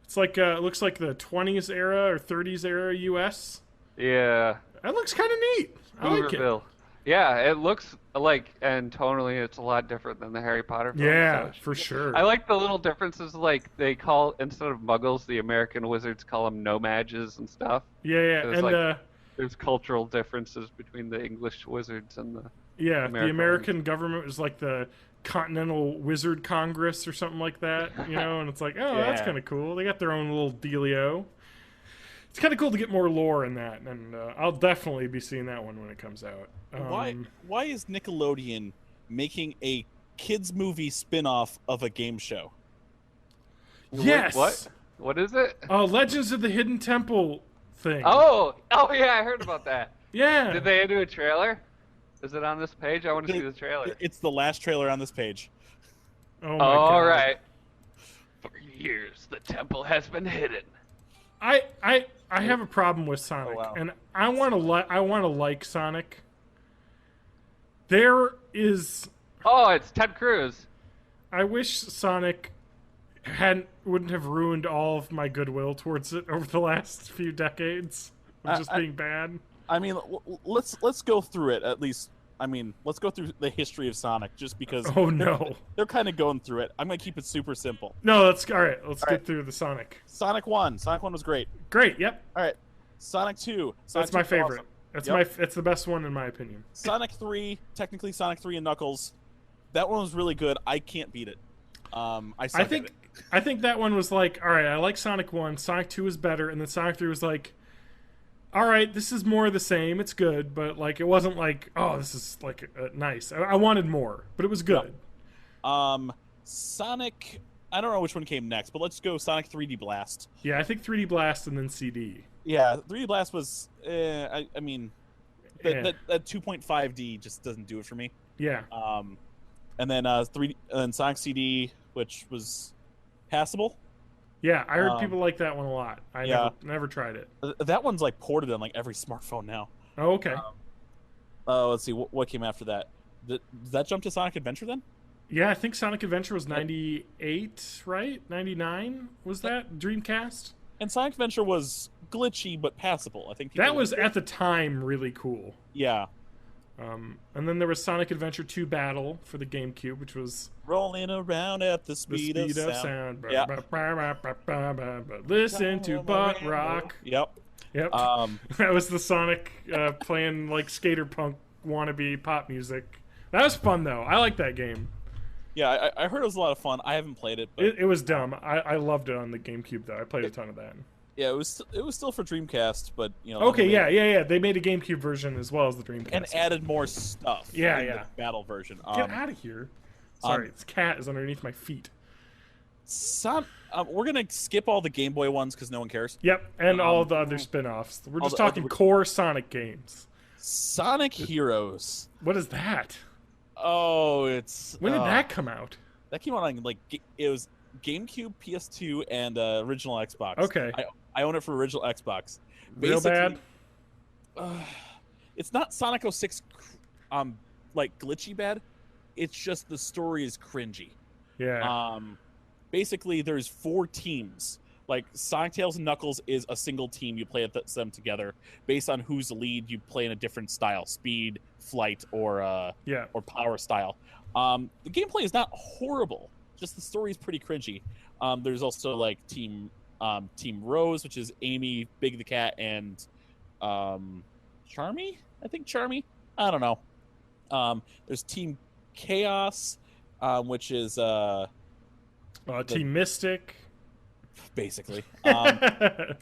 It's like it looks like the 20s era or 30s era U.S. Yeah. That looks kind of neat. I like it. Hooverville. Yeah, it looks like, and tonally, it's a lot different than the Harry Potter film. Yeah, so for sure. I like the little differences, like they call, instead of muggles, the American wizards call them no-mages and stuff. Yeah, So it's and like, there's cultural differences between the English wizards and the the American American government is like the Continental Wizard Congress or something like that, you know, and it's like, oh, that's kind of cool. They got their own little dealio. It's kind of cool to get more lore in that, and I'll definitely be seeing that one when it comes out. Why is Nickelodeon making a kids movie spin-off of a game show? Yes. What? What is it? Legends of the Hidden Temple thing. Oh yeah, I heard about that. Yeah. Did they do a trailer? Is it on this page? I want to see the trailer. It's the last trailer on this page. Oh my god. All right. For years, the temple has been hidden. I have a problem with Sonic, and I want to like Sonic. There is. Oh, it's Ted Cruz. I wish Sonic wouldn't have ruined all of my goodwill towards it over the last few decades of just being bad. I mean, let's go through it at least. I mean, let's go through the history of Sonic just because. Oh no, they're kind of going through it. I'm gonna keep it super simple. No, let's get through the Sonic. Sonic 1. Sonic 1 was great. Great. Yep. All right. Sonic 2. That's my favorite. Awesome. It's the best one in my opinion. Sonic 3, technically Sonic 3 and Knuckles. That one was really good. I can't beat it. I think that one was like, all right, I like Sonic 1, Sonic 2 was better, and then Sonic 3 was like, all right, this is more of the same. It's good, but like it wasn't like, oh, this is like nice. I wanted more, but it was good. Sonic, I don't know which one came next, but let's go Sonic 3D Blast. Yeah, I think 3D Blast and then CD. Yeah, 3D Blast was, I mean, that 2.5D just doesn't do it for me. Yeah. And then Sonic CD, which was passable. Yeah, I heard people like that one a lot. I never tried it. That one's like ported on like every smartphone now. Oh, okay. Let's see what came after that. Does that jump to Sonic Adventure then? Yeah, I think Sonic Adventure was 98, right? 99 was that Dreamcast? And Sonic Adventure was glitchy but passable. I think that was at the time really cool. Yeah. And then there was Sonic Adventure 2 Battle for the GameCube, which was rolling around at the speed of sound. Yeah. Listen to butt rock. Yep. That was the Sonic playing like skater punk wannabe pop music. That was fun though. I like that game. Yeah, I heard it was a lot of fun. I haven't played it, but it was dumb. I loved it on the GameCube though. I played a ton of that. Yeah, it was still for Dreamcast, but you know. Okay, yeah. They made a GameCube version as well as the Dreamcast, and added more stuff. Yeah. The battle version. Get out of here! Sorry, this cat is underneath my feet. We're gonna skip all the Game Boy ones because no one cares. Yep, and all of the other spin-offs. We're just talking core Sonic games. Sonic Heroes. What is that? Oh, it's When did that come out? that came out on it was GameCube, PS2, and original Xbox. Okay. I own it for original Xbox. Real bad? It's not Sonic 06 glitchy bad. It's just the story is cringy. Yeah. Basically there's 4 teams. Like Sonic, Tails, and Knuckles is a single team. You play them together. Based on who's the lead, you play in a different style: speed, flight, or power style. The gameplay is not horrible. Just the story is pretty cringy. There's also like Team Rose, which is Amy, Big the Cat, and Charmy. I think Charmy. I don't know. There's Team Chaos, which is Team Mystic. Basically. Yeah.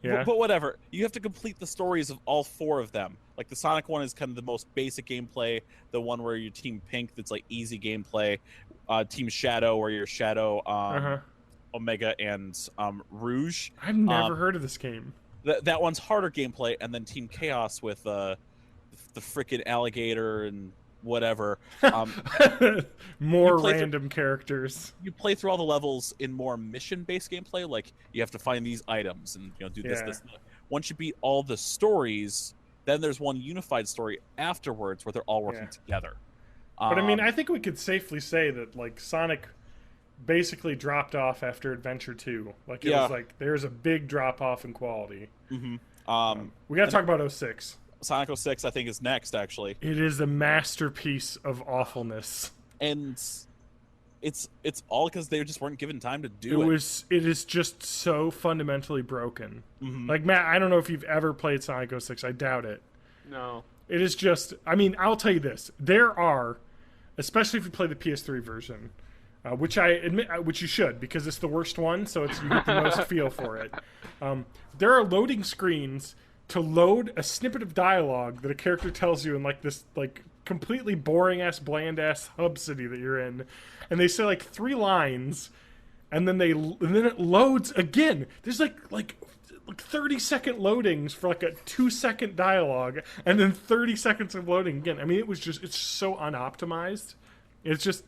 But whatever. You have to complete the stories of all 4 of them. Like the Sonic one is kind of the most basic gameplay. The one where you're Team Pink, that's like easy gameplay. Team Shadow, where you're Shadow, Omega, and Rouge. I've never heard of this game. That one's harder gameplay. And then Team Chaos with the frickin' alligator and whatever. More random characters. You play through all the levels in more mission-based gameplay. Like you have to find these items and do this. And that. Once you beat all the stories, then there's one unified story afterwards where they're all working together. But I mean, I think we could safely say that like Sonic basically dropped off after Adventure 2. Like it was like there's a big drop off in quality. Mm-hmm. We got to talk about 06. Sonic 06, I think, is next, actually. It is a masterpiece of awfulness. And it's all because they just weren't given time to do it. It is just so fundamentally broken. Mm-hmm. Like, Matt, I don't know if you've ever played Sonic 06. I doubt it. No. It is just... I mean, I'll tell you this. There are, especially if you play the PS3 version, which I admit, which you should, because it's the worst one, so you get the most feel for it. There are loading screens to load a snippet of dialogue that a character tells you in like this like completely boring ass bland ass hub city that you're in, and they say like 3 lines, and then it loads again. There's like 30-second loadings for like a 2-second dialogue, and then 30 seconds of loading again. I mean, it's so unoptimized. It's just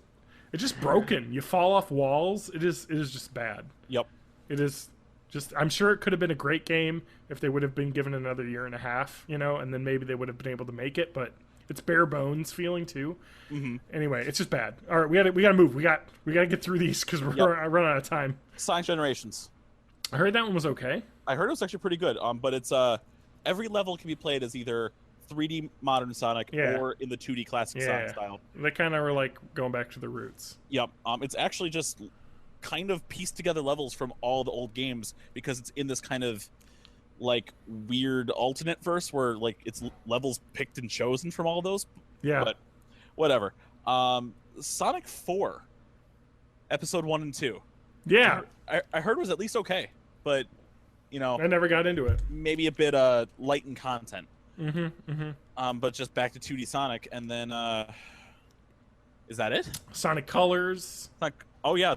broken. You fall off walls. It is just bad. Yep. It is. I'm sure it could have been a great game if they would have been given another year and a half, and then maybe they would have been able to make it, but it's bare bones feeling too. Mm-hmm. Anyway, it's just bad. All right, we gotta move. We gotta get through these because we're running out of time. Sonic Generations. I heard that one was okay. I heard it was actually pretty good. But it's every level can be played as either 3D modern Sonic or in the 2D classic Sonic style. They kind of were like going back to the roots. Yep. It's actually just kind of pieced together levels from all the old games because it's in this kind of like weird alternate verse where like it's levels picked and chosen from all of those. Yeah. But whatever. Sonic 4, episode 1 and 2. Yeah. I heard was at least okay, but I never got into it. Maybe a bit light in content. Mm-hmm. Mm-hmm. But just back to 2D Sonic, and then is that it? Sonic Colors. Oh yeah,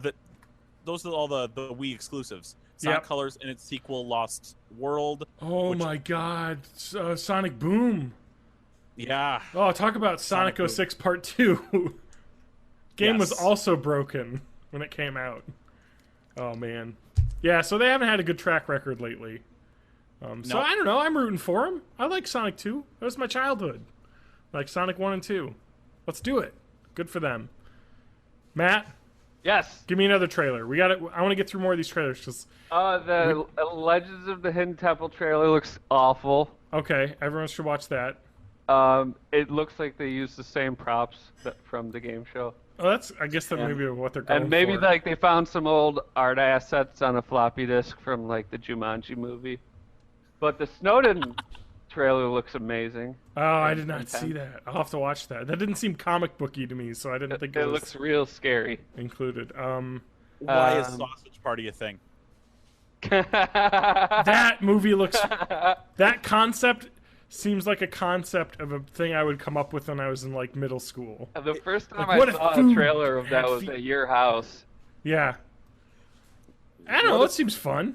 those are all the Wii exclusives. Sonic Colors and its sequel, Lost World. Oh my God, Sonic Boom. Yeah. Oh, talk about Sonic 06 Part 2. Game was also broken when it came out. Oh man. Yeah, so they haven't had a good track record lately. So I don't know. I'm rooting for them. I like Sonic 2. That was my childhood. Like Sonic 1 and 2. Let's do it. Good for them. Matt? Yes. Give me another trailer. I want to get through more of these trailers. The Legends of the Hidden Temple trailer looks awful. Okay, everyone should watch that. It looks like they used the same props from the game show. Oh, I guess that maybe what they're going for. And maybe like they found some old art assets on a floppy disk from like the Jumanji movie. But the Snowden trailer looks amazing. Oh, I did not see that. I'll have to watch that. That didn't seem comic booky to me, so I didn't think it was looks real scary. Included. Why is Sausage Party a thing? That movie looks... That concept seems like a concept of a thing I would come up with when I was in like middle school. The first time I saw a trailer of that was at your house. Yeah. I don't know. It seems fun.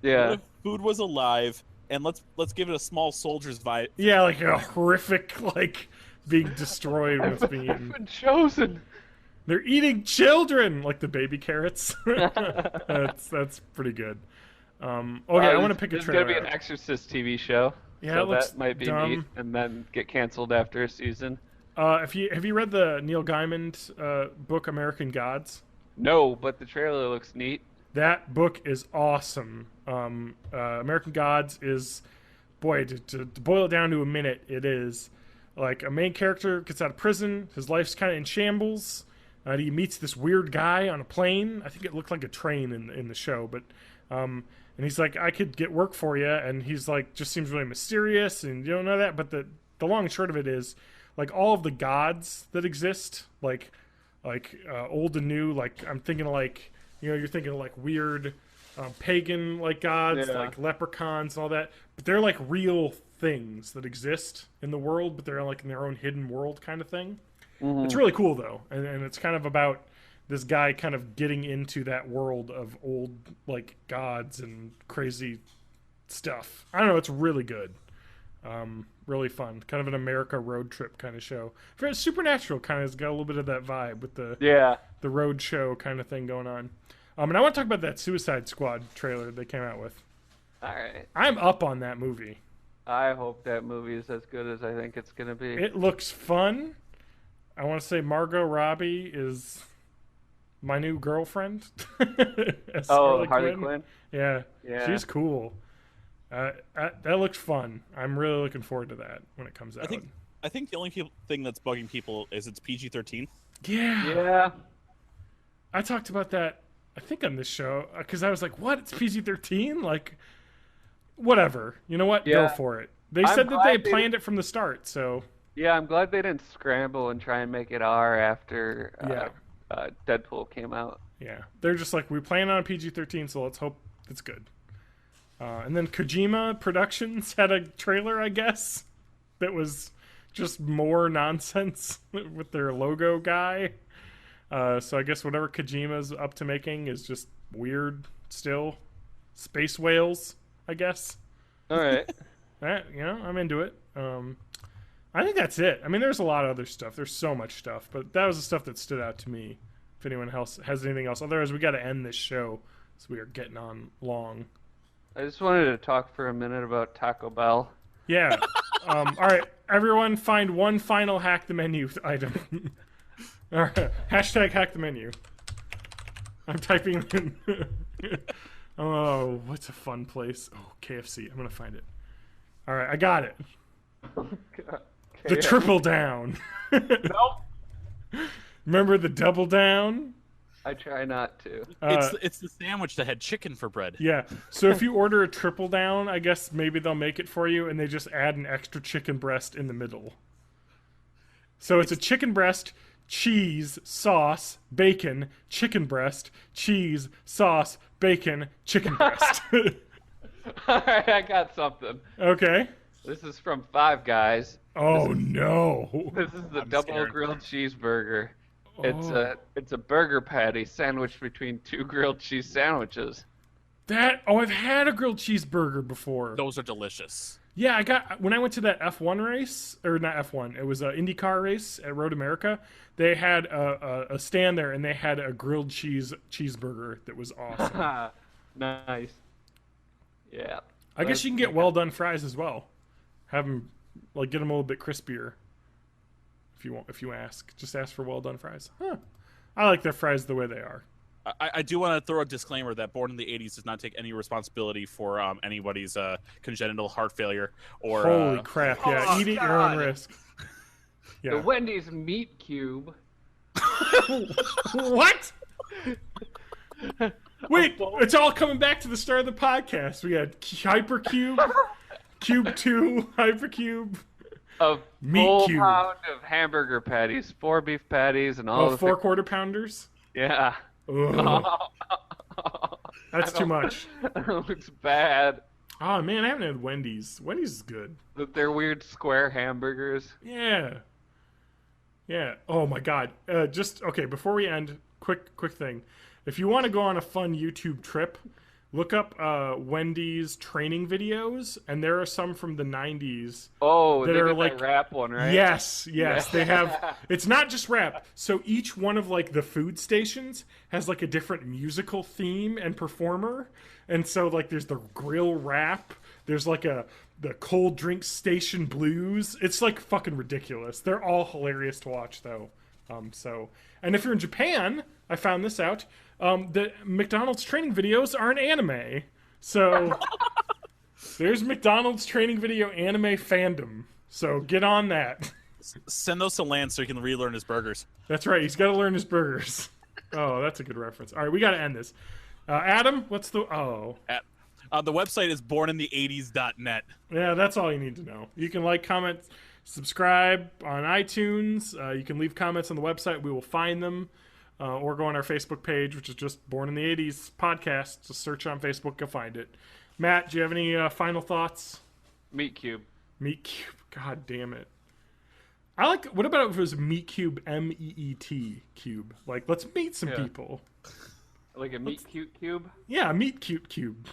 Yeah. What if food was alive, and let's give it a small soldier's vibe. Yeah, like a horrific, like being destroyed when it's being eaten. Been chosen. They're eating children, like the baby carrots. that's pretty good. Okay, I want to pick a There's trailer. gonna be an Exorcist TV show. Yeah, so it looks that might be dumb. neat, and then get canceled after a season. Have you read the Neil Gaiman book American Gods? No, but the trailer looks neat. That book is awesome. American Gods is, boy, to boil it down to a minute, it is like a main character gets out of prison. His life's kind of in shambles. He meets this weird guy on a plane. I think it looked like a train in the show, but and he's like, I could get work for you, and he's like, just seems really mysterious, and you don't know that. But the long and short of it is, like, all of the gods that exist, like old and new. Like, I'm thinking like, you're thinking of like weird pagan like gods, like leprechauns and all that. But they're like real things that exist in the world, but they're like in their own hidden world kind of thing. Mm-hmm. It's really cool though, and it's kind of about this guy kind of getting into that world of old like gods and crazy stuff. I don't know, it's really good. Really fun, kind of an America road trip kind of show. Supernatural kind of has got a little bit of that vibe with the road show kind of thing going on. And I want to talk about that Suicide Squad trailer they came out with. All right. I'm up on that movie. I hope that movie is as good as I think it's gonna be. It looks fun. I want to say Margot Robbie is my new girlfriend. Harley Quinn? Yeah, she's cool. That looks fun. I'm really looking forward to that when it comes out. I think the only thing that's bugging people is it's PG-13. Yeah. I talked about that, I think, on this show, because I was like, what? It's PG-13? Like, whatever. You know what? Yeah. Go for it. They said that they had planned it from the start, so... Yeah, I'm glad they didn't scramble and try and make it R after Deadpool came out. Yeah. They're just like, we plan on PG-13, so let's hope it's good. And then Kojima Productions had a trailer, I guess, that was just more nonsense with their logo guy. So I guess whatever Kojima's up to making is just weird still. Space whales, I guess. All right. I'm into it. I think that's it. I mean, there's a lot of other stuff. There's so much stuff, but that was the stuff that stood out to me. If anyone else has anything else. Otherwise, we got to end this show, so we are getting on long. I just wanted to talk for a minute about Taco Bell. Yeah. All right, everyone find one final hack the menu item. All right. Hashtag hack the menu. I'm typing in. Oh, what's a fun place? Oh, KFC. I'm going to find it. All right, I got it. The triple down. Nope. Remember the double down? I try not to. It's the sandwich that had chicken for bread. Yeah. So if you order a triple down, I guess maybe they'll make it for you, and they just add an extra chicken breast in the middle. So it's a chicken breast, cheese, sauce, bacon, chicken breast, cheese, sauce, bacon, chicken breast. All right, I got something. Okay. This is from Five Guys. Oh no! This is the I'm double scared. grilled cheeseburger. Oh. It's a burger patty sandwiched between two grilled cheese sandwiches. I've had a grilled cheeseburger before. Those are delicious. Yeah, I got when I went to that F1 race, or not F1. It was an IndyCar race at Road America. They had a stand there, and they had a grilled cheeseburger that was awesome. Nice. Yeah. I guess you can get well done fries as well. Have them get them a little bit crispier. If you ask, just ask for well done fries. Huh. I like their fries the way they are. I do want to throw a disclaimer that Born in the 80s does not take any responsibility for anybody's congenital heart failure or. Holy crap! Yeah, eat at your own risk. Yeah. The Wendy's meat cube. What? Wait, it's all coming back to the start of the podcast. We had Hypercube, Cube 2, Hypercube. A Meat full cube. pound of hamburger patties, 4 beef patties, and all the 4 quarter pounders? Yeah. Ugh. That's too much. It looks bad. Oh man, I haven't had Wendy's. Wendy's is good. They're weird square hamburgers. Yeah. Yeah. Oh my god. Okay, before we end, quick thing. If you want to go on a fun YouTube trip, look up Wendy's training videos, and there are some from the 90s. Oh, that they are did like that rap one, right? Yes, they have. It's not just rap. So each one of like the food stations has like a different musical theme and performer, and so like there's the grill rap. There's like the cold drink station blues. It's like fucking ridiculous. They're all hilarious to watch though. And if you're in Japan, I found this out. The McDonald's training videos are an anime. So there's McDonald's training video anime fandom. So get on that. Send those to Lance so he can relearn his burgers. That's right. He's got to learn his burgers. Oh, that's a good reference. All right, we got to end this. Adam, what's the... Oh. The website is bornintheeighties.net. Yeah, that's all you need to know. You can like, comment, subscribe on iTunes. You can leave comments on the website. We will find them. Or go on our Facebook page, which is just Born in the 80s podcast. Just search on Facebook, you'll find it. Matt, do you have any final thoughts? Meat Cube. Meat Cube. God damn it. What about if it was Meat Cube, M-E-E-T Cube? Like, let's meet some people. Like a meat cute cube? Yeah, Meat Cute Cube.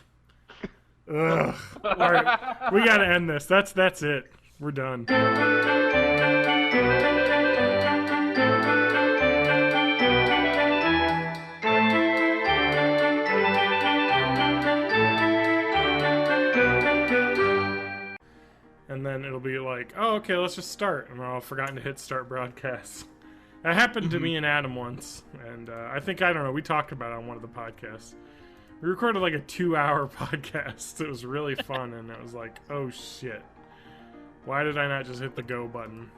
Ugh. All right, we got to end this. That's it. We're done. And then it'll be like, oh, okay, let's just start. And I've forgotten to hit start broadcast. That happened to me and Adam once. And I don't know, we talked about it on one of the podcasts. We recorded like a 2-hour podcast. It was really fun. And it was like, oh, shit. Why did I not just hit the go button?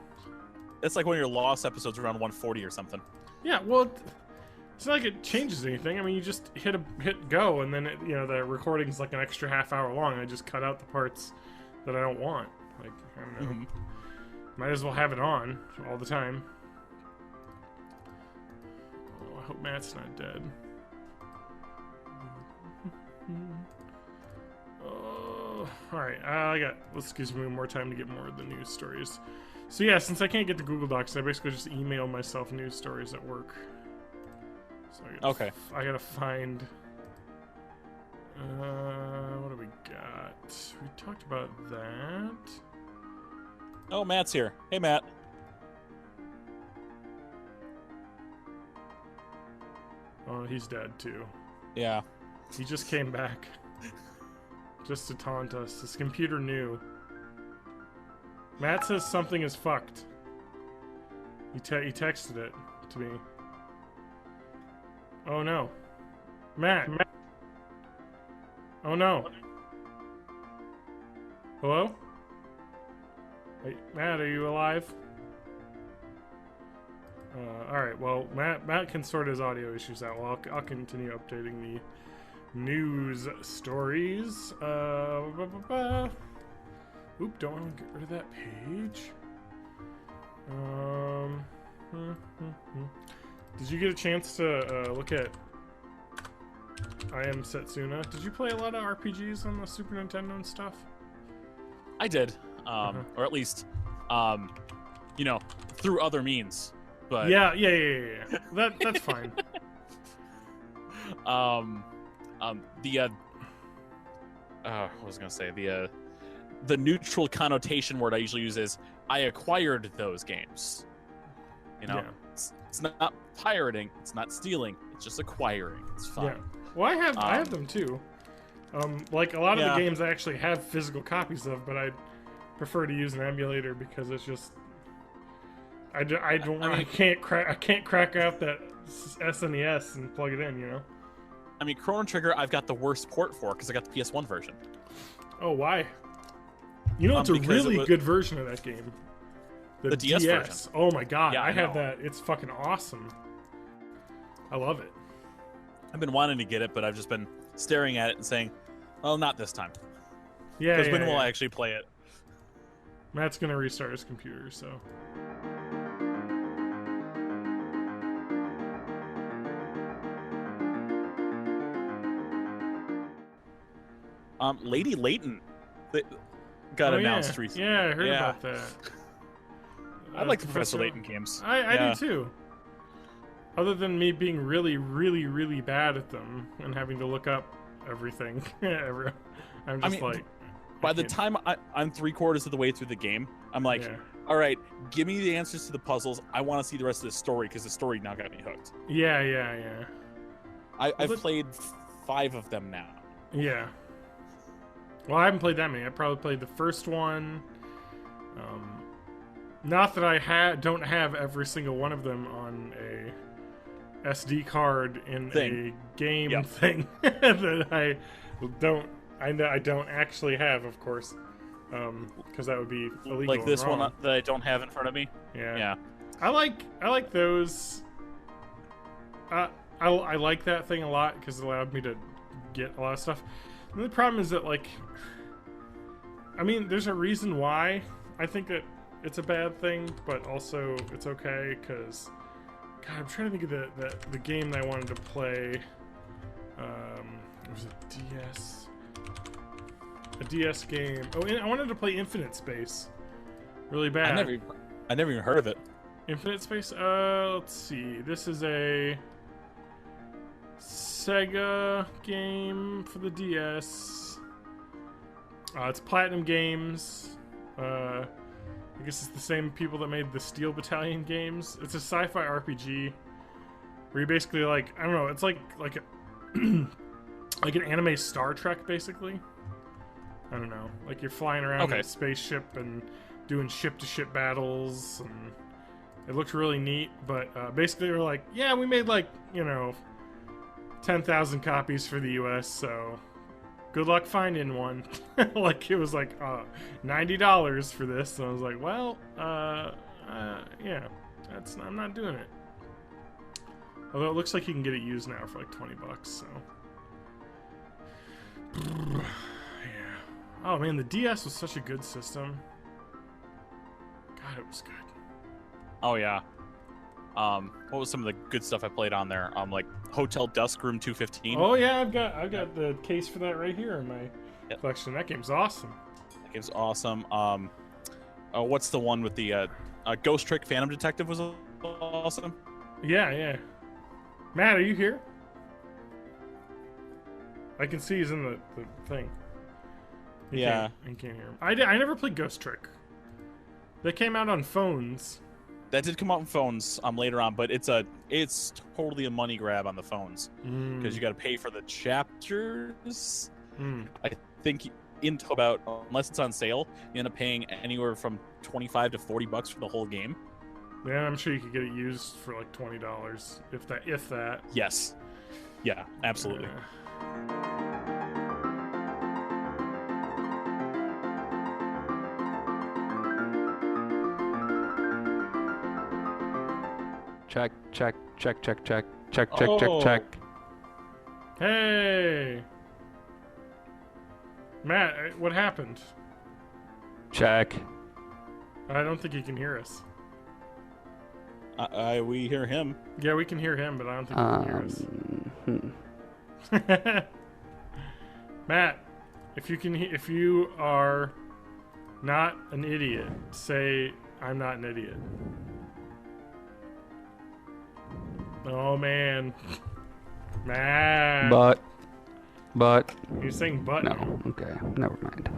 It's like one of your lost episodes around 140 or something. Yeah, well, it's not like it changes anything. I mean, you just hit go, and then, the recording's like an extra half hour long. I just cut out the parts that I don't want. Like, I don't know. Might as well have it on all the time. Oh, I hope Matt's not dead. Oh, alright, this gives me more time to get more of the news stories. So yeah, since I can't get the Google Docs, I basically just email myself news stories at work. So I gotta find... what do we got? We talked about that. Oh, Matt's here. Hey, Matt. Oh, he's dead too. Yeah. He just came back. Just to taunt us. His computer knew. Matt says something is fucked. He texted it to me. Oh no. Matt. Oh no. Hello? Hey, Matt, are you alive? Alright, well, Matt can sort his audio issues out. Well, I'll continue updating the news stories. Oop, don't want to get rid of that page. Did you get a chance to look at I Am Setsuna? Did you play a lot of RPGs on the Super Nintendo and stuff? I did, or at least, through other means. But yeah. That's fine. What was I gonna say? The neutral connotation word I usually use is I acquired those games. Yeah. It's not pirating, it's not stealing, it's just acquiring. It's fine. Yeah. Well, I have them too. Like a lot of the games I actually have physical copies of, but I prefer to use an emulator because it's just I can't crack out that SNES and plug it in, I mean, Chrono Trigger, I've got the worst port for because I got the PS1 version. Oh, why? It's a really good version of that game. The DS version. Oh my god, Yeah, I have know. that. It's fucking awesome. I love it. I've been wanting to get it, but I've just been staring at it and saying, "Oh, not this time." Yeah. Because when will I actually play it? Matt's gonna restart his computer, so. Lady Layton got announced recently. Yeah, I heard about that. I like the Professor Layton games. I do too. other than me being really, really, really bad at them and having to look up everything, I'm just like. By the time I'm 3/4 of the way through the game, I'm like, Yeah. all right, give me the answers to the puzzles. I want to see the rest of the story because the story now got me hooked. Yeah. I've played 5 of them now. Yeah. Well, I haven't played that many. I probably played the first one. Not that I don't have every single one of them on a SD card in a game thing that I don't actually have, of course, because that would be illegal. Like this and wrong. one that I don't have in front of me. Yeah. I like those. I like that thing a lot because it allowed me to get a lot of stuff. And the problem is that, like, I mean, there's a reason why I think that it's a bad thing, but also it's okay because, God, I'm trying to think of the game that I wanted to play. It was a DS game. Oh, and I wanted to play Infinite Space really bad. I never even heard of it. Infinite Space? Let's see. This is a Sega game for the DS. It's Platinum Games. I guess it's the same people that made the Steel Battalion games. It's a sci-fi RPG where you basically, like, I don't know, it's like a like an anime Star Trek, basically. I don't know. Like, you're flying around in a spaceship and doing ship-to-ship battles, and it looked really neat, but basically we're like, yeah, we made, like, 10,000 copies for the US, so good luck finding one. Like, it was like $90 for this, and I was like, well, yeah, I'm not doing it. Although it looks like you can get it used now for like $20, so yeah. Oh man, the DS was such a good system. God, it was good. Oh yeah. What was some of the good stuff I played on there? Like Hotel Dusk Room 215. Oh yeah, I've got the case for that right here in my collection. That game's awesome. That game's awesome. What's the one with the Ghost Trick Phantom Detective was awesome. Yeah. Matt, are you here? I can see he's in the thing. You can't hear him. I never played Ghost Trick. They came out on phones. That did come out on phones later on, but it's totally a money grab on the phones because you got to pay for the chapters. I think about, unless it's on sale, you end up paying anywhere from $25 to $40 for the whole game. Yeah, I'm sure you could get it used for like $20 if that. Yes. Yeah, absolutely. Check. Hey, Matt, what happened? Check. I don't think he can hear us. We hear him. Yeah, we can hear him, but I don't think he can hear us. Matt, if you are not an idiot, say I'm not an idiot. Oh man, Matt. But. You're saying but. No. Now. Okay. Never mind.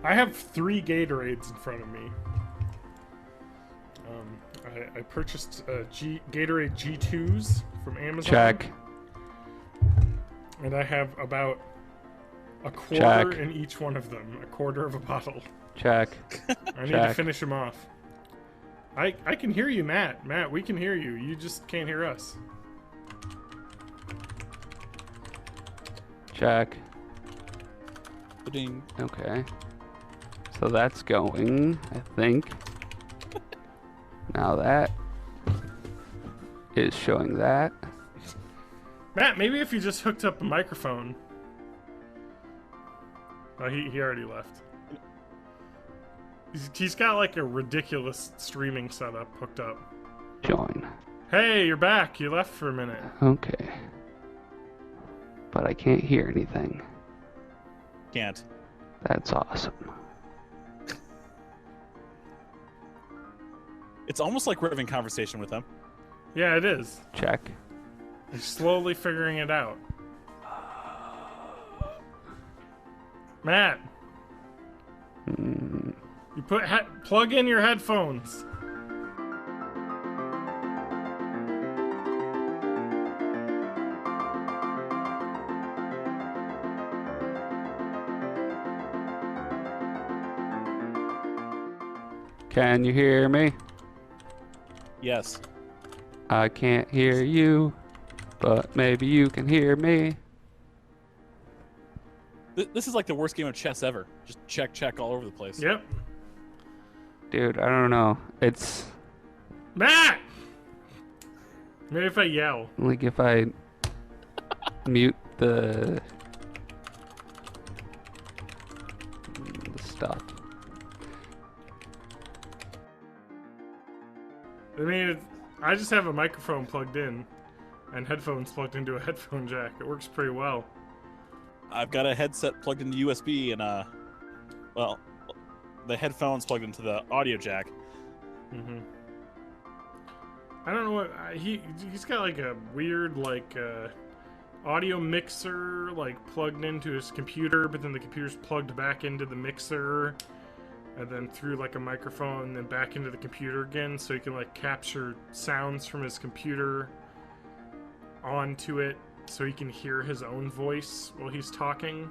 I have 3 Gatorades in front of me. I purchased Gatorade G2s from Amazon. Check. And I have about a quarter in each one of them. A quarter of a bottle. Check. I need to finish them off. I can hear you, Matt. Matt, we can hear you. You just can't hear us. Check. Ding. Okay. So that's going, I think. Now that is showing that. Matt, maybe if you just hooked up a microphone. Oh, he already left. He's got like a ridiculous streaming setup hooked up. Join. Hey, you're back. You left for a minute. Okay. But I can't hear anything. Can't. That's awesome. It's almost like we're having conversation with him. Yeah, it is. Check. He's slowly figuring it out. Matt. You plug in your headphones. Can you hear me? Yes. I can't hear you, but maybe you can hear me. This is like the worst game of chess ever. Just check all over the place. Yep. Dude, I don't know. It's Matt! Maybe if I yell. like if I mute the stuff. I mean, I just have a microphone plugged in and headphones plugged into a headphone jack. It works pretty well. I've got a headset plugged into USB and well, the headphones plugged into the audio jack. Mm-hmm. I don't know what he's got like a weird like audio mixer like plugged into his computer, but then the computer's plugged back into the mixer, and then through like a microphone, and then back into the computer again, so he can like capture sounds from his computer onto it, so he can hear his own voice while he's talking.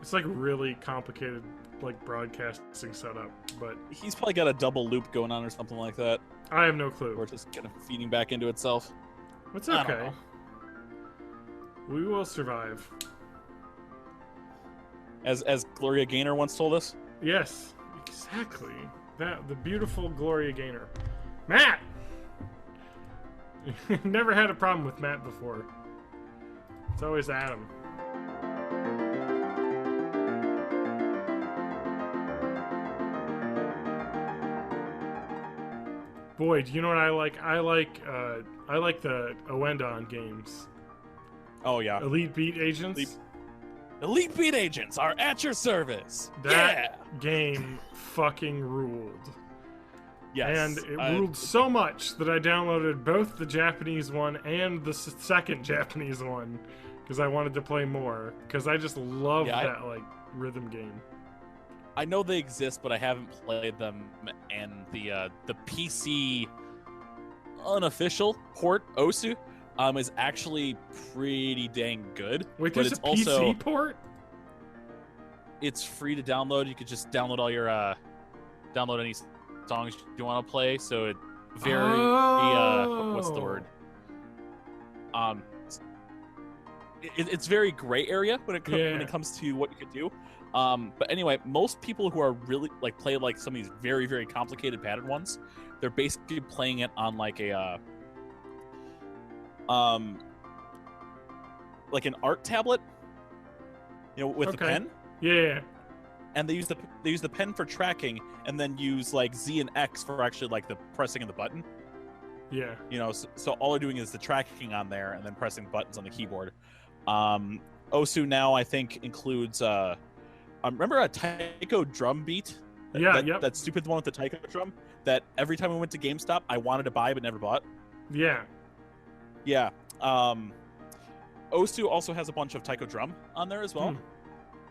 It's like really complicated like broadcasting setup, but He's probably got a double loop going on or something like that. I have no clue. Or just kind of feeding back into itself. It's I don't okay. know. We will survive. As Gloria Gaynor once told us. Yes, exactly. That the beautiful Gloria Gaynor. Matt! Never had a problem with Matt before. It's always Adam. Boy, do you know what I like? I like the Owendon games. Oh yeah. Elite Beat Agents. Elite Beat Agents are at your service. That game fucking ruled. Yes. And it ruled so much that I downloaded both the Japanese one and the second Japanese one because I wanted to play more. Because I just love that like rhythm game. I know they exist, but I haven't played them. And the PC unofficial port Osu is actually pretty dang good. Wait, but there's it's a PC also, port? It's free to download. You could just download all your download any songs you want to play. So it very what's the word? It's very gray area when it comes to what you could do. But anyway, most people who are really like play like some of these very, very complicated pattern ones, they're basically playing it on like a like an art tablet, with the pen. Yeah. And they use the pen for tracking, and then use like Z and X for actually like the pressing of the button. Yeah. So all they're doing is the tracking on there, and then pressing buttons on the keyboard. Osu now I think includes remember a taiko drum beat? That stupid one with the taiko drum that every time we went to GameStop I wanted to buy but never bought. Yeah. Yeah. Osu also has a bunch of taiko drum on there as well.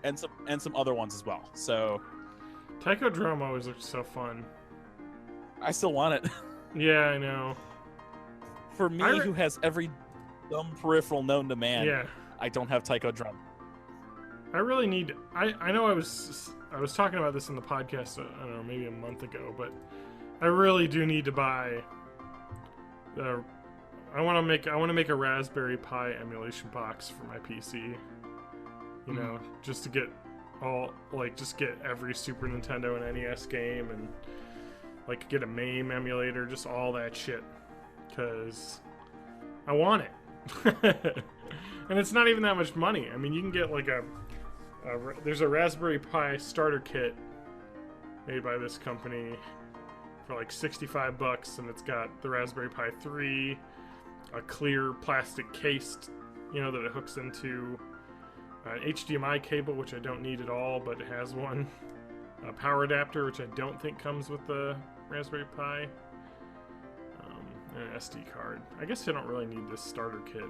And some other ones as well. So Taiko drum always looks so fun. I still want it. Yeah, I know. For me, who has every dumb peripheral known to man, I don't have taiko drum. I really need. I know I was talking about this in the podcast. I don't know, maybe a month ago, but I really do need to buy. I want to make a Raspberry Pi emulation box for my PC. Just to get get every Super Nintendo and NES game and like get a MAME emulator, just all that shit, because I want it. And it's not even that much money. I mean, you can get like there's a Raspberry Pi starter kit made by this company for like $65, and it's got the Raspberry Pi 3, a clear plastic case, that it hooks into, an HDMI cable, which I don't need at all, but it has one, a power adapter, which I don't think comes with the Raspberry Pi, and an SD card. I guess I don't really need this starter kit.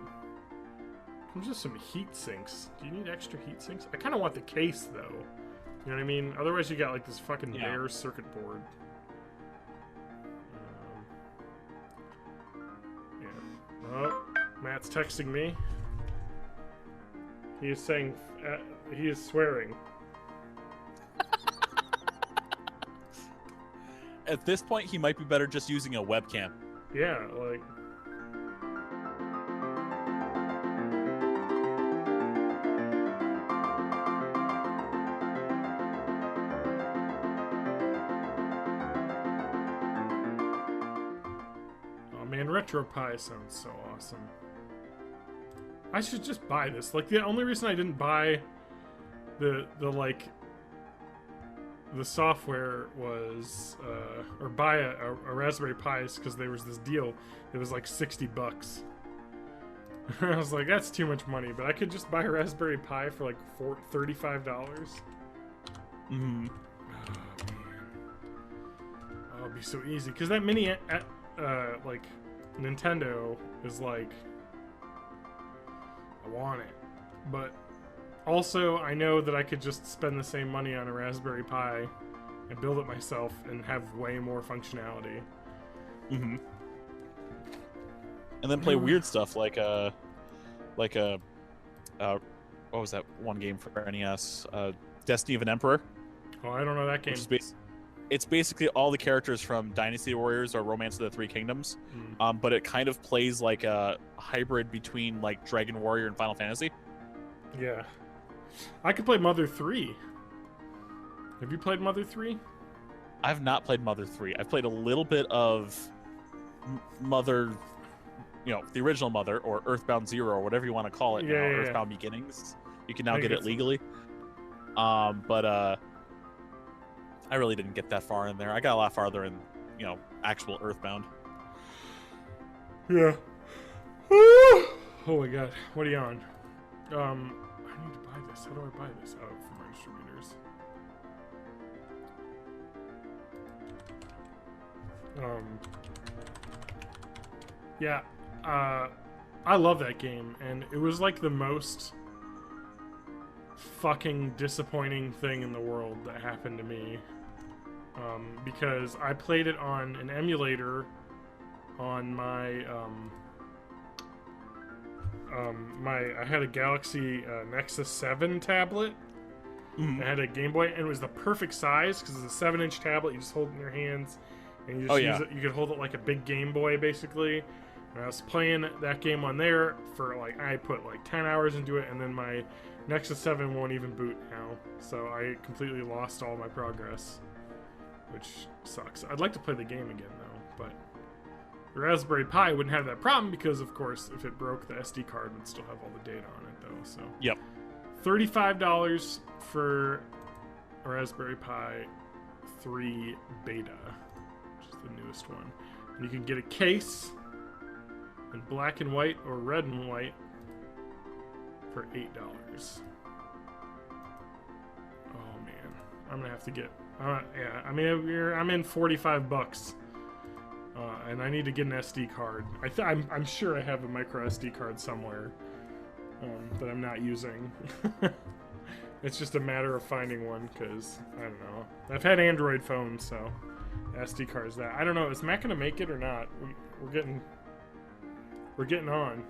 Comes with some heat sinks. Do you need extra heat sinks? I kind of want the case though. You know what I mean? Otherwise, you got like this fucking bare circuit board. Yeah. Oh, Matt's texting me. He is saying, he is swearing. At this point, he might be better just using a webcam. Yeah, like. Oh man, RetroPie sounds so awesome. I should just buy this. Like, the only reason I didn't buy the software was, or buy a Raspberry Pi is because there was this deal. It was like $60. I was like, that's too much money, but I could just buy a Raspberry Pi for like $35. Mm-hmm. Oh, man. Oh, it'd be so easy. Because that mini, like, Nintendo is like, I want it. But also, I know that I could just spend the same money on a Raspberry Pi and build it myself and have way more functionality. Mm-hmm. And then play weird stuff like what was that one game for NES? Destiny of an Emperor. Oh, I don't know that game. It's basically all the characters from Dynasty Warriors or Romance of the Three Kingdoms, but it kind of plays like a hybrid between like Dragon Warrior and Final Fantasy. Yeah. I could play Mother 3. Have you played Mother 3? I've not played Mother 3. I've played a little bit of Mother, the original Mother, or Earthbound Zero, or whatever you want to call it now, Earthbound Beginnings. You can now get it legally. But I really didn't get that far in there. I got a lot farther in, actual Earthbound. Yeah. Oh my god. What are you on? I need to buy this. How do I buy this? Oh, from our distributors. Yeah. I love that game, and it was like the most fucking disappointing thing in the world that happened to me. Because I played it on an emulator on my I had a Galaxy Nexus 7 tablet. Mm-hmm. I had a Game Boy, and it was the perfect size because it's a 7-inch tablet. You just hold it in your hands, and you just use it. You could hold it like a big Game Boy, basically. And I was playing that game on there for I put like 10 hours into it, and then my Nexus 7 won't even boot now, so I completely lost all my progress, which sucks. I'd like to play the game again though, but the Raspberry Pi wouldn't have that problem because, of course, if it broke, the SD card would still have all the data on it though. So yep, $35 for a Raspberry Pi 3 Beta, which is the newest one, and you can get a case in black and white or red and white for $8. Oh man, I'm gonna have to get. I'm in $45, and I need to get an SD card. I'm sure I have a micro SD card somewhere that I'm not using. It's just a matter of finding one because I don't know. I've had Android phones, so SD cards that I don't know. Is Mac gonna make it or not? We're getting on.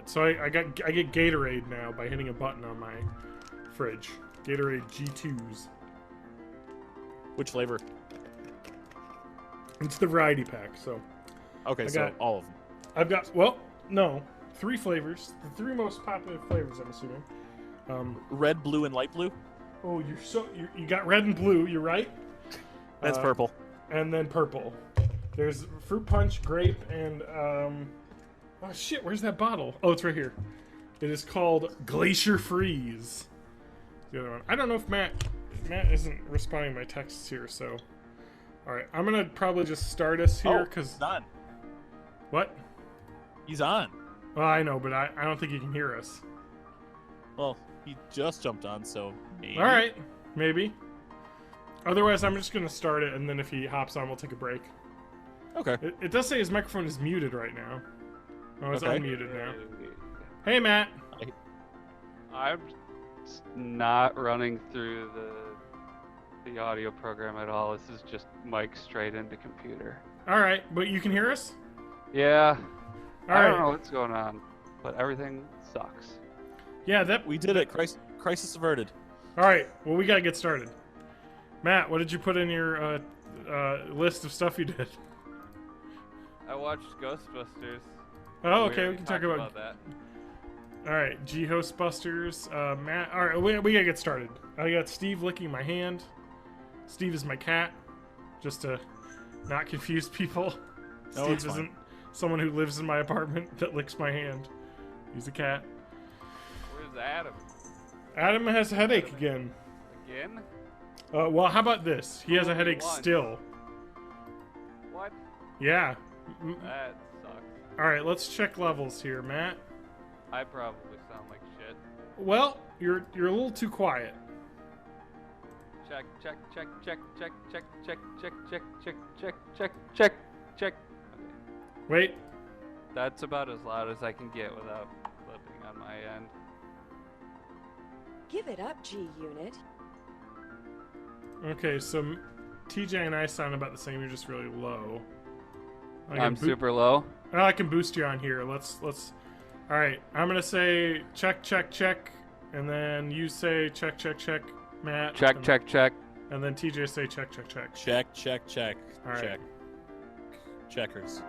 So I get Gatorade now by hitting a button on my fridge. Gatorade G2s. Which flavor? It's the variety pack. So okay, so all of them. I've got 3 flavors. The 3 most popular flavors, I'm assuming. Red, blue, and light blue. Oh, you got red and blue. You're right. That's purple. And then purple. There's fruit punch, grape, and oh shit, where's that bottle? Oh, it's right here. It is called Glacier Freeze. The other one. I don't know if Matt isn't responding to my texts here, so. Alright, I'm gonna probably just start us here, because. He's on. What? He's on. Well, I know, but I don't think he can hear us. Well, He just jumped on, so maybe. All right, maybe. Otherwise, I'm just gonna start it, and then if he hops on, we'll take a break. Okay. It does say his microphone is muted right now. Oh, it's Okay. unmuted now. Hey, Matt. I'm not running through the audio program at all. This is just mic straight into computer. All right, but you can hear us? Yeah. All I right. don't know what's going on, but everything sucks. Yeah, that. We did it. Crisis averted. All right, well, we gotta get started. Matt, what did you put in your list of stuff you did? I watched Ghostbusters. Oh, okay, we already can talk talked about. that. All right, G-Hostbusters, Matt. All right, we gotta get started. I got Steve licking my hand. Steve is my cat, just to not confuse people. No, Steve it's fine. isn't someone who lives in my apartment that licks my hand. He's a cat. Where's Adam? Adam has a headache again. Again? Well, how about this? He has a Only headache once. still. What? Yeah. That sucks. All right, let's check levels here, Matt. I probably sound like shit. Well, you're a little too quiet. Check, check, check, check, check, check, check, check, check, check, check, check, check, check. Okay. Wait. That's about as loud as I can get without flipping on my end. Give it up, G-Unit. Okay, so TJ and I sound about the same. You're just really low. I'm super low. Oh, I can boost you on here. Let's. All right, I'm gonna say check, check, check, and then you say check, check, check, Matt. Check, and, check, check. And then TJ say check, check, check. Check, check, check, All right. check. Checkers.